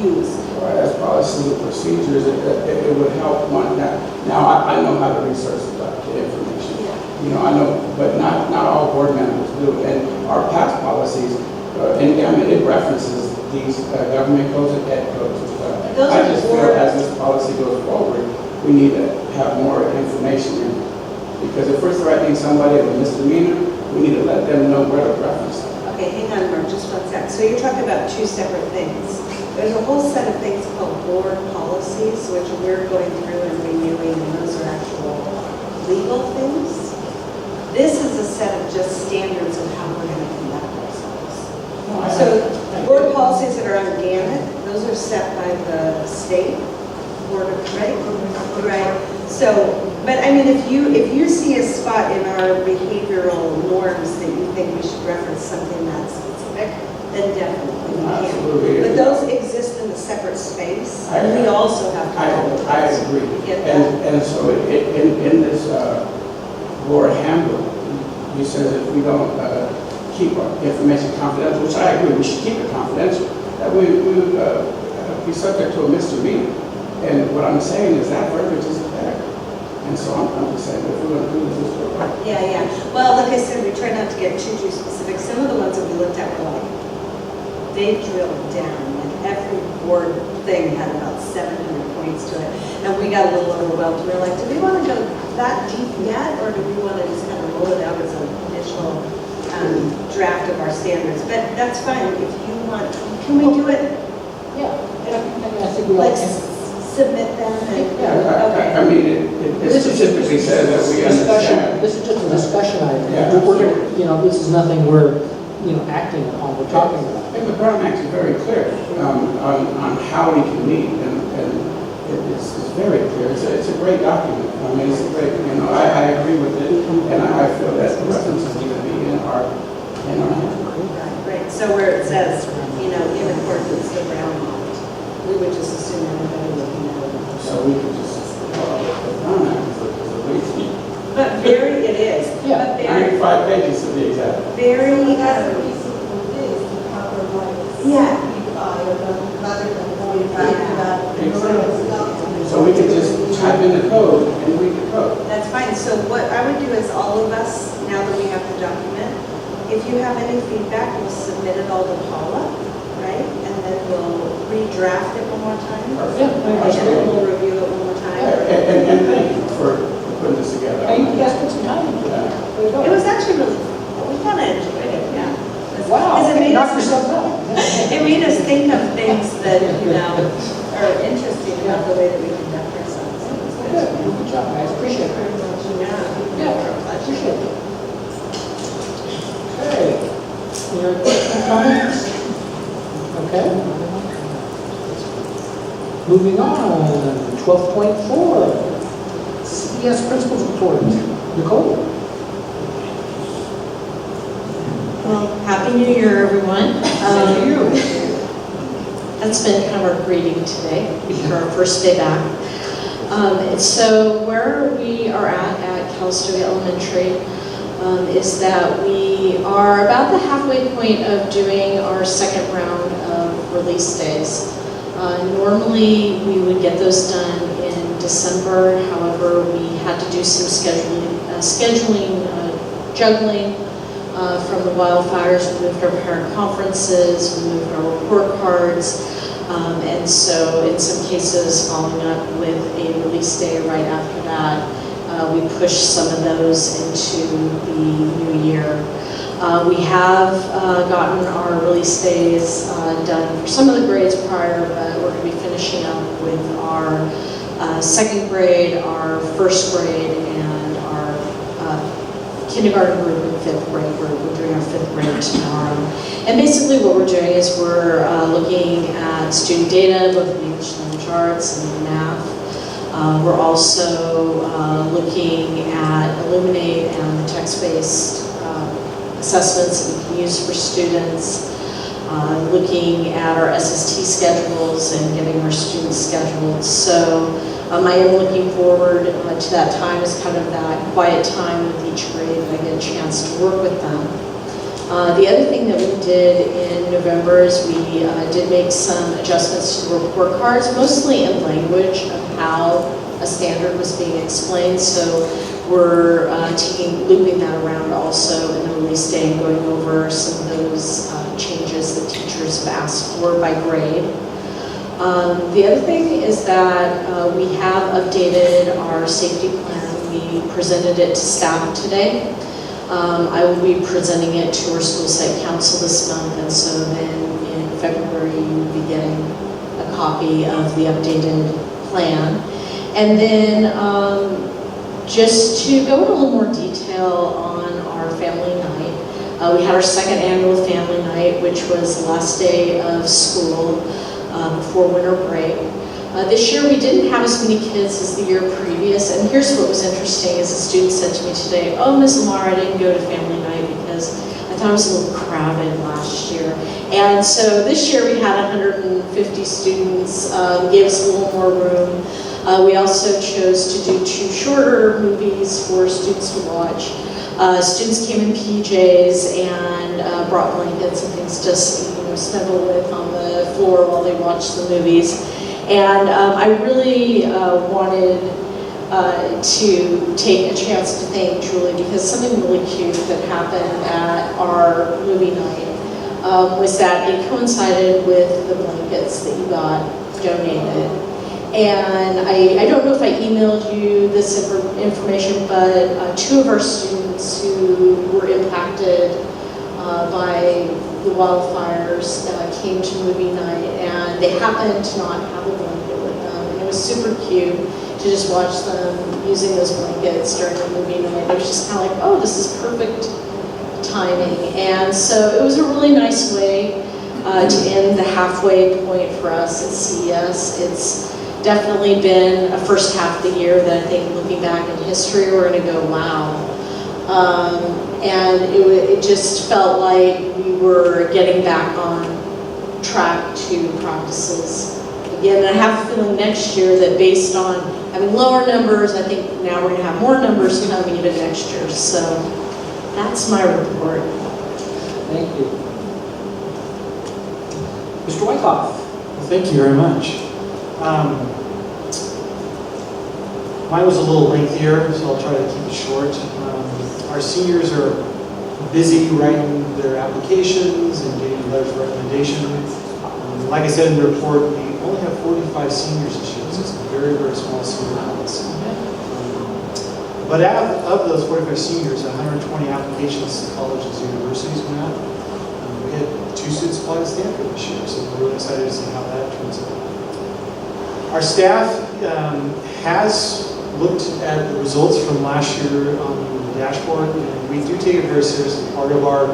use. All right, as policies and procedures, it would help one. Now I know how to research the information. Yeah. You know, I know, but not all board members do. And our past policies, and I mean, it references these government codes and ed codes and stuff. Those I are just feel as this policy goes forward, we need to have more information in it. Because if we're threatening somebody with a misdemeanor, we need to let them know where to reference it. Okay, hang on, Mark, just one sec. So you're talking about two separate things. There's a whole set of things called board policies, which we're going through and renewing, and those are actual legal things. This is a set of just standards of how we're going to conduct ourselves. So board policies that are on Gannett, those are set by the state board of, right? So, but I mean, if you see a spot in our behavioral norms that you think we should reference something that's specific, then definitely we can. Absolutely. But those exist in a separate space, and we also have to follow those. I agree. Get that? And so in this board handbook, he says if we don't keep our information confidential, which I agree, we should keep it confidential, that we would be subject to a misdemeanor. And what I'm saying is that verbiage is there. And so I'm just saying, if we're going to do this, we're right. Yeah. Well, like I said, we try not to get too specific. Some of the ones that we looked at were like, they drilled down, and every board thing had about 700 points to it. And we got a little overwhelmed. We were like, do we want to go that deep yet, or do we want to just kind of roll it out as an initial draft of our standards? But that's fine. If you want, can we do it? Yeah, I think we all Let's can. submit them and, okay. I mean, it specifically says that we understand. This is just a discussion item. Yeah. We're gonna, this is nothing we're, acting upon, we're talking about. I think the Brown Act is very clear on how we can meet, and it's very clear. It's a great document. I mean, it's a great, I agree with it, and I feel that the references need to be in our hand. Right, so where it says, in accordance with Brown Act, we would just assume everybody would know. So we could just, the Brown Act is a lengthy, But very, it is. Yeah. But very, 95 pages to be exact. very, yeah. So we could just type in the code and read the code. That's fine. So what I would do is all of us, now that we have the document, if you have any feedback, we'll submit it all to Paula, right? And then we'll redraft it one more time. Yeah, And then we'll review it one more time. And thank you for putting this together. Hey, you guys put some time into that. There you go. It was actually really fun. We kind of enjoyed it, yeah. Wow, Because it made knock us, yourself out. it made us think of things that, are interesting about the way that we conduct ourselves. Good, good job, guys, appreciate it. Yeah. Yeah, I appreciate it. Okay, any other questions, comments? Okay. Moving on, 12.4, CES Principals Report. Nicole? Well, Happy New Year, everyone. Thank you. That's been kind of our greeting today for our first day back. And so where we are at Calistoga Elementary is that we are about the halfway point of doing our second round of release days. Normally, we would get those done in December. However, we had to do some juggling from the wildfires. We moved our parent conferences, we moved our report cards, and so in some cases, following up with a release day right after that, we pushed some of those into the new year. We have gotten our release days done for some of the grades prior, but we're going to be finishing up with our second grade, our first grade, and our kindergarten group and fifth grade group. We're doing our fifth grade tomorrow. And basically what we're doing is we're looking at student data, both in English language arts and math. We're also looking at Illuminate and the text-based assessments that we can use for students, looking at our SST schedules and getting our students scheduled. So I am looking forward to that time as kind of that quiet time with each grade that I get a chance to work with them. The other thing that we did in November is we did make some adjustments to the report cards, mostly in language of how a standard was being explained. So we're looping that around also in the release day and going over some of those changes that teachers have asked for by grade. The other thing is that we have updated our safety plan. We presented it to staff today. I will be presenting it to our school site council this month, and so then in February you will be getting a copy of the updated plan. And then just to go into a little more detail on our family night, we had our second annual family night, which was the last day of school before winter break. This year we didn't have as many kids as the year previous, and here's what was interesting is the student said to me today, "Oh, Ms. Lamar, I didn't go to family night because I thought it was a little crowded last year." And so this year we had 150 students, gave us a little more room. We also chose to do 2 shorter movies for students to watch. Students came in PJs and brought blankets and things to snuggle with on the floor while they watched the movies. And I really wanted to take a chance to thank Julie because something really cute that happened at our movie night was that it coincided with the blankets that you got donated. And I don't know if I emailed you this information, but 2 of our students who were impacted by the wildfires came to movie night, and they happened to not have a blanket with them. And it was super cute to just watch them using those blankets during the movie night. It was just kind of like, oh, this is perfect timing. And so it was a really nice way to end the halfway point for us at CES. It's definitely been a first half of the year that I think, looking back in history, we're going to go, wow. And it just felt like we were getting back on track to practices again. And I have a feeling next year that, based on having lower numbers, I think now we're going to have more numbers coming even next year. So that's my report. Thank you. Mr. Wyckoff. Thank you very much. Mine was a little lengthier, so I'll try to keep it short. Our seniors are busy writing their applications and getting letters of recommendation. Like I said in the report, we only have 45 seniors this year, so it's a very, very small senior class. But out of those 45 seniors, 120 applications to colleges and universities went out. We had 2 students apply to Stanford this year, so we're really excited to see how that turns out. Our staff has looked at the results from last year on the dashboard, and we do take it very seriously. Part of our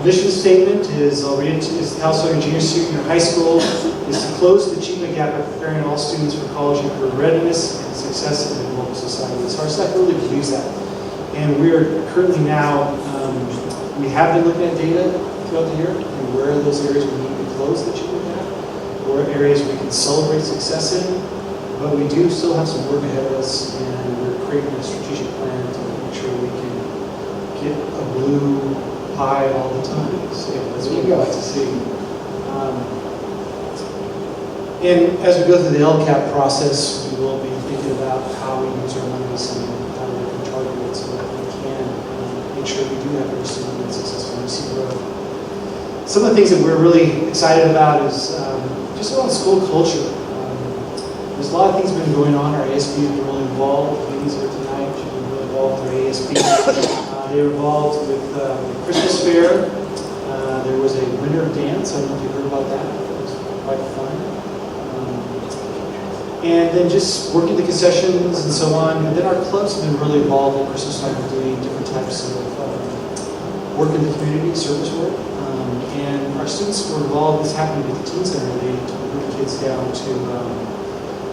mission statement is, I'll read it to you, is Calistoga Junior Senior High School is to close the achievement gap by preparing all students for college and career readiness and success in the global society. So our staff really believes that. And we are currently now, we have been looking at data throughout the year, and where are those areas we need to close the achievement gap, where are areas we can celebrate success in, but we do still have some work ahead of us, and we're creating a strategic plan to make sure we can get a blue pie all the time. So that's what we like to see. And as we go through the LCAP process, we will be thinking about how we use our monies and how we can target it so that we can make sure we do have a student and successful MC growth. Some of the things that we're really excited about is just around school culture. There's a lot of things been going on. Our ASB has been really involved. Ladies here tonight, she's been really involved with our ASB. They were involved with the Christmas fair. There was a winter dance. I don't know if you heard about that. It was quite fun. And then just working the concessions and so on. And then our clubs have been really involved at Christmas time, doing different types of work in the community, service work. And our students were involved. This happened at the Teen Center. They took a group of kids down to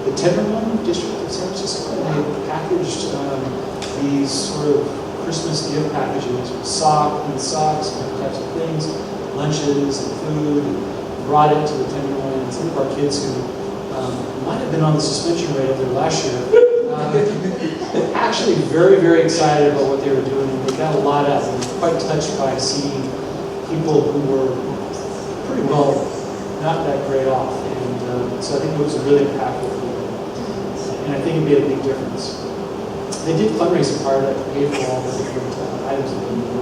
the Tenderloin district of San Francisco. And they packaged these sort of Christmas gift packages with socks, different types of things, lunches and food, and brought it to the Tenderloin. And some of our kids who might have been on the suspension rate up there last year, actually very, very excited about what they were doing. And they got a lot out of it. Quite touched by seeing people who were pretty well not that great off. And so I think it was really impactful for them. And I think it made a big difference. They did fundraising part of that, paid for all the different items that they needed.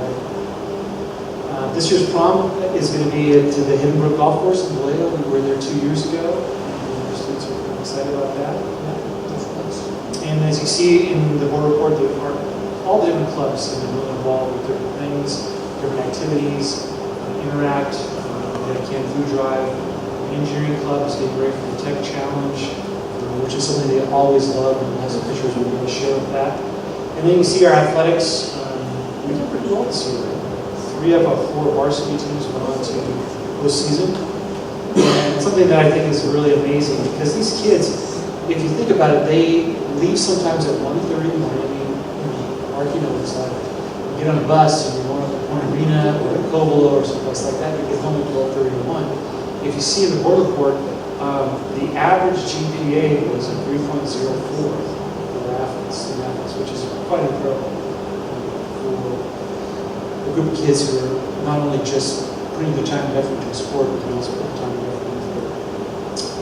This year's prom is going to be at the Hidden Brook Golf Course in Vallejo. We were there 2 years ago. And our students are pretty excited about that. And as you see in the board report, all the different clubs have been really involved with different things, different activities, Interact, the Can Food Drive, the engineering club is getting ready for the Tech Challenge, which is something they always love, and has some pictures we're going to share with that. And then you see our athletics. We did pretty well this year. 3 of our 4 varsity teams went on to postseason. And something that I think is really amazing, because these kids, if you think about it, they leave sometimes at 1:30 in the morning. Mark, you know what it's like. You get on a bus and you're going up to Point Arena or Covelo or someplace like that, you get home at 12:30 or 1. If you see in the board report, the average GPA was a 3.04 for athletes, which is quite incredible for a group of kids who are not only just putting their time and effort into sport, but also putting time and effort into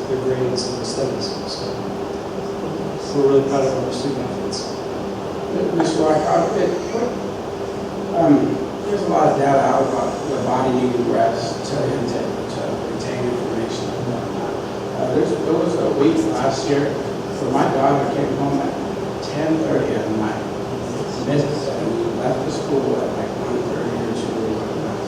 their grades and their studies. So we're really proud of our student athletes. Mr. Wyckoff, there's a lot brought data out about the body needing rest to retain information and whatnot. There was a week last year where my daughter came home at 10:30 at night. And we left the school at like 1:30 or 2 or whatnot.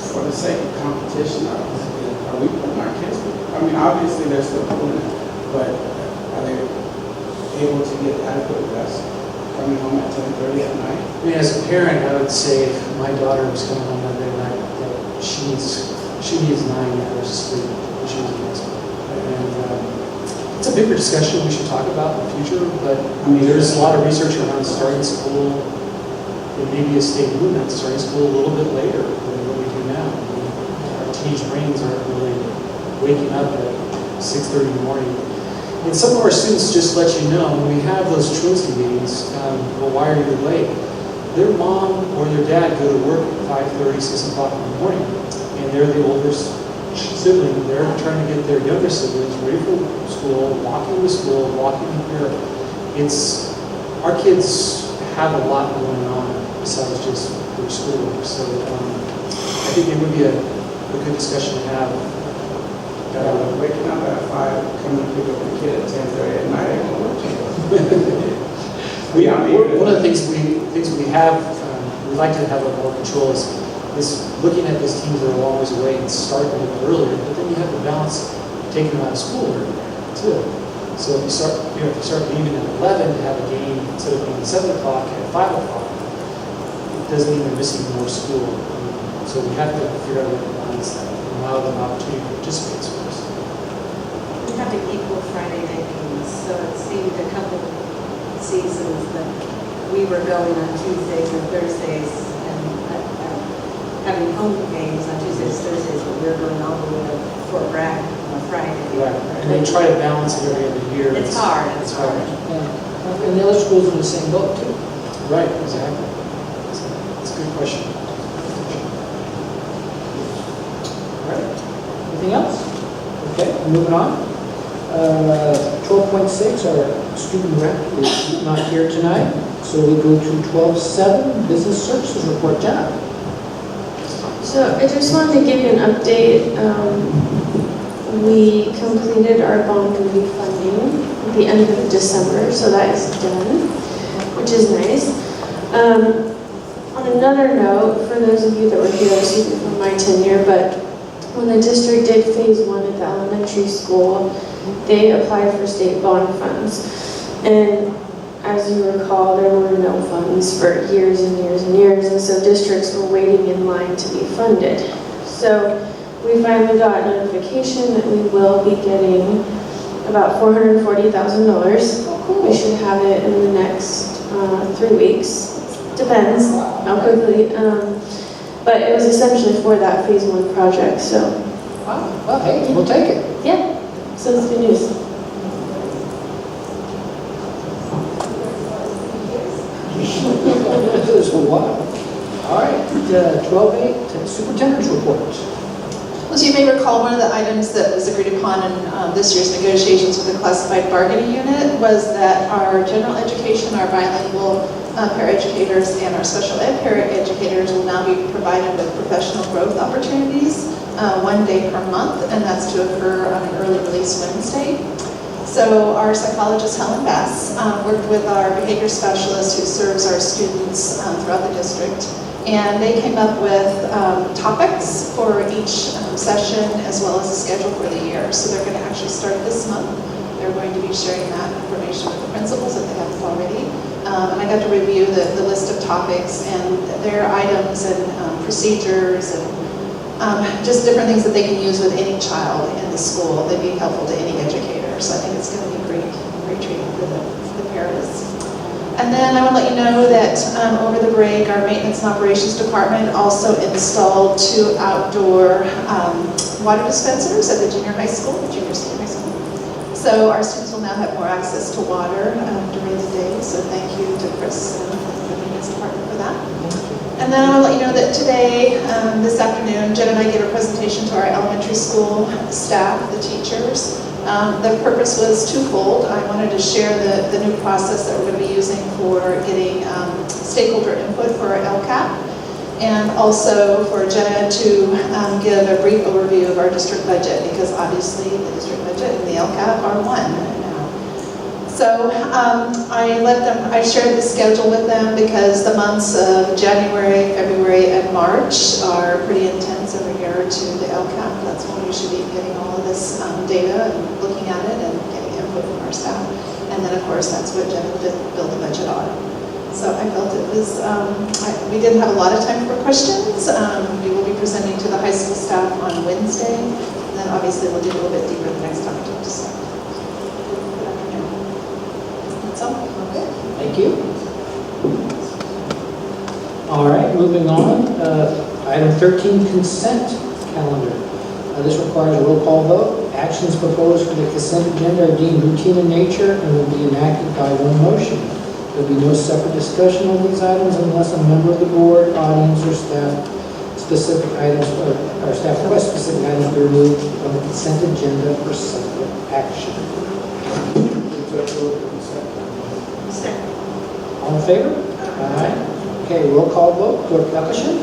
For the sake of competition, are we putting our kids, I mean, obviously they're still doing it, but are they able to get adequate rest coming home at 10:30 at night? I mean, as a parent, I would say if my daughter was coming home every night, that she needs 9 hours of sleep when she was in high school. And it's a bigger discussion we should talk about in the future, but I mean, there's a lot of research around starting school. It may be a state movement, starting school a little bit later than what we do now. I mean, our teenage brains aren't really waking up at 6:30 in the morning. And some of our students just let you know, when we have those truancy meetings, well, why are you late? Their mom or their dad go to work at 5:30, 6 o'clock in the morning, and they're the oldest sibling. They're trying to get their younger siblings ready for school, walking to school, walking here. Our kids have a lot going on besides just their schoolwork. So I think it would be a good discussion to have. Waking up at 5, coming to pick up the kid at 10:30 at night, ain't gonna work. One of the things we have, we like to have a more control is looking at those teams that are a long ways away and starting a little earlier, but then you have to balance taking them out of school earlier too. So if you start leaving at 11 to have a game instead of being at 7 o'clock at 5 o'clock, it doesn't mean they're missing more school. So we have to figure out a way to balance that and allow them opportunity to participate in sports. We have to equal Friday night games, so it seemed a couple seasons that we were going on Tuesdays and Thursdays and having home games on Tuesdays, Thursdays, but we were going all the way to Fort Bragg on a Friday. Right, and they try to balance it every other year. It's hard. It's hard. Yeah. And the other schools are in the same boat too. Right, exactly. That's a good question. All right. Anything else? Okay, moving on. 12.6, our student rep is not here tonight, so we go to 12.7, business services report. Jenna. So I just wanted to give you an update. We completed our bond refunding at the end of December, so that is done, which is nice. On another note, for those of you that were here, excuse me for my tenure, but when the district did phase 1 at the elementary school, they applied for state bond funds. And as you recall, there were no funds for years and years and years, and so districts were waiting in line to be funded. So we finally got notification that we will be getting about $440,000. We should have it in the next 3 weeks. Depends how quickly. But it was essentially for that phase 1 project, so. Wow, well, hey, we'll take it. Yeah, so it's good news. This for a while. All right, 12.8, superintendent's report. As you may recall, one of the items that was agreed upon in this year's negotiations with the classified bargaining unit was that our general education, our bilingual paraeducators, and our special ed paraeducators will now be provided with professional growth opportunities 1 day per month, and that's to occur on an early release Wednesday. So our psychologist, Helen Bass, worked with our behavior specialist who serves our students throughout the district, and they came up with topics for each session as well as a schedule for the year. So they're going to actually start this month. They're going to be sharing that information with the principals if they haven't already. And I got to review the list of topics and their items and procedures and just different things that they can use with any child in the school that'd be helpful to any educator. So I think it's going to be great training for the paras. And then I want to let you know that over the break, our maintenance and operations department also installed 2 outdoor water dispensers at the junior high school, junior senior high school. So our students will now have more access to water during the day. So thank you to Chris and the maintenance department for that. And then I want to let you know that today, this afternoon, Jen and I gave a presentation to our elementary school staff, the teachers. The purpose was twofold. I wanted to share the new process that we're going to be using for getting stakeholder input for our LCAP. and also for Jenna to give a brief overview of our district budget, because obviously the district budget and the LCAP are one now. So I shared the schedule with them because the months of January, February, and March are pretty intense every year to the LCAP. That's when we should be getting all of this data and looking at it and getting input from our staff. And then, of course, that's what Jenna did build the budget on. So I felt it was, we didn't have a lot of time for questions. We will be presenting to the high school staff on Wednesday. And then obviously we'll dig a little bit deeper the next time we talk to staff. That's all. Okay. Thank you. All right, moving on. Item 13, consent calendar. This requires a roll call vote. Actions proposed for the consent agenda are deemed routine in nature and will be enacted by one motion. There will be no separate discussion on these items unless a member of the board, audience, or staff specific items or staff request specific items be removed from the consent agenda for separate action. All in favor? Aye. Okay, roll call vote. Clerk Alcashin?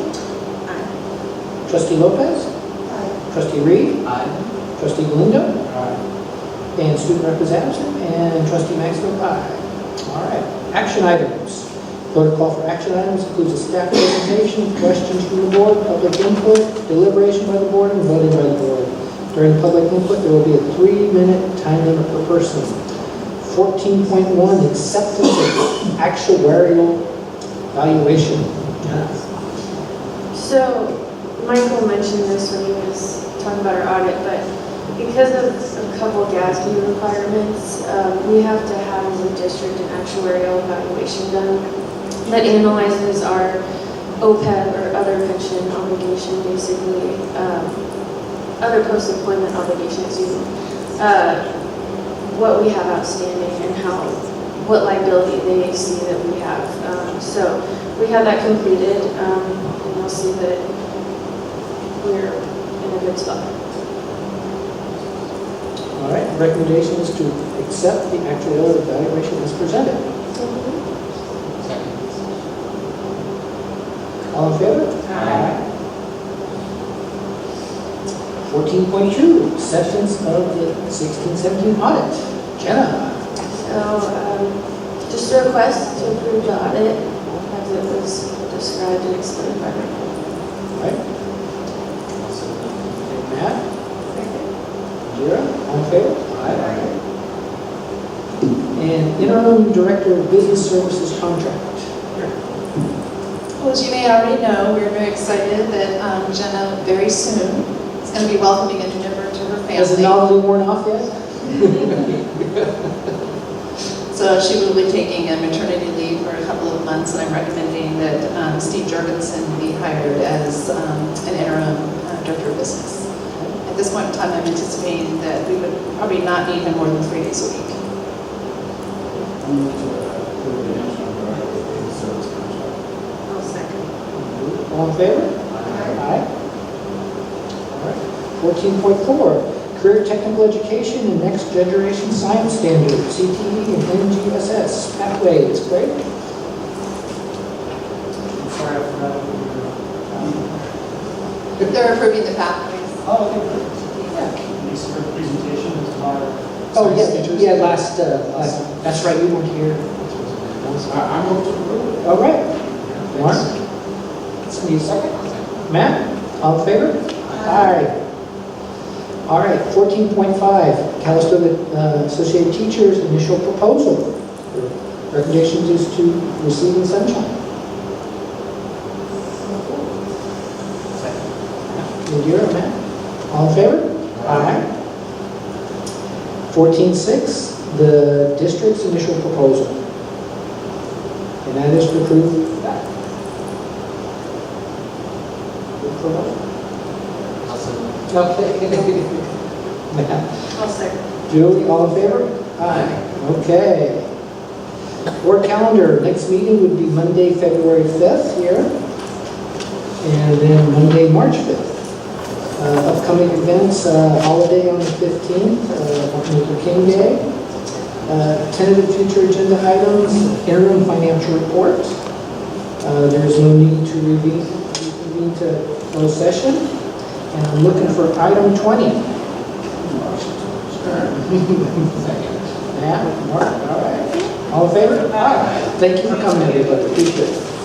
Aye. Trustee Lopez? Aye. Trustee Reed? Aye. Trustee Galindo? Aye. And student representative? And Trustee Maxwell? Aye. All right. Action items. Protocol for action items includes a staff presentation, questions from the board, public input, deliberation by the board, and voting by the board. During public input, there will be a 3-minute time limit per person. 14.1, acceptance of actuarial valuation. So, Michael mentioned this when he was talking about our audit, but because of a couple of GASB requirements, we have to have as a district an actuarial evaluation done that analyzes our OPEB or other pension obligation, basically, other post-employment obligation, excuse me, what we have outstanding and what liability they see that we have. So we have that completed, and you'll see that we're in a good spot. All right, recommendation is to accept the actuarial evaluation as presented. All in favor? Aye. 14.2, acceptance of the 16-17 audit. Jenna. So, just a request to approve the audit as it was described and explained by Michael. All right. Matt? Jira, all in favor? Aye. And interim director of business services contract. Well, as you may already know, we're very excited that Jenna very soon is going to be welcoming a new member to her family. Has the novelty worn off yet? So she will be taking a maternity leave for a couple of months, and I'm recommending that Steve Jorgensen be hired as an interim director of business. At this point in time, I'm anticipating that we would probably not need him more than 3 days a week. I'll second. All in favor? Aye. All right. 14.4, career technical education and next generation science standards, CTE and NGSS pathways. Great. I'm sorry, I forgot what we were. They're approving the pathways. Oh, okay, good. Yeah. Thanks for the presentation tomorrow. Oh, yeah, last, that's right, you weren't here. I'm going to approve. All right. Mark? Need a second? Matt? All in favor? Aye. All right, 14.5, Calistoga Associated Teachers initial proposal. The recommendation is to receive and sunshine. Indira, Matt? All in favor? Aye. 14.6, the district's initial proposal. And that is to approve that. Okay. Matt? I'll second. Julie, all in favor? Aye. Okay. Board calendar, next meeting would be Monday, February 5th here. And then Monday, March 5th. Upcoming events, holiday on the 15th, Martin Luther King Day. Tentative future agenda items, interim financial report. There is no need to review moving to closed session. And I'm looking for item 20. Matt, Mark, all right. All in favor? Aye. Thank you for coming, everybody. Appreciate it.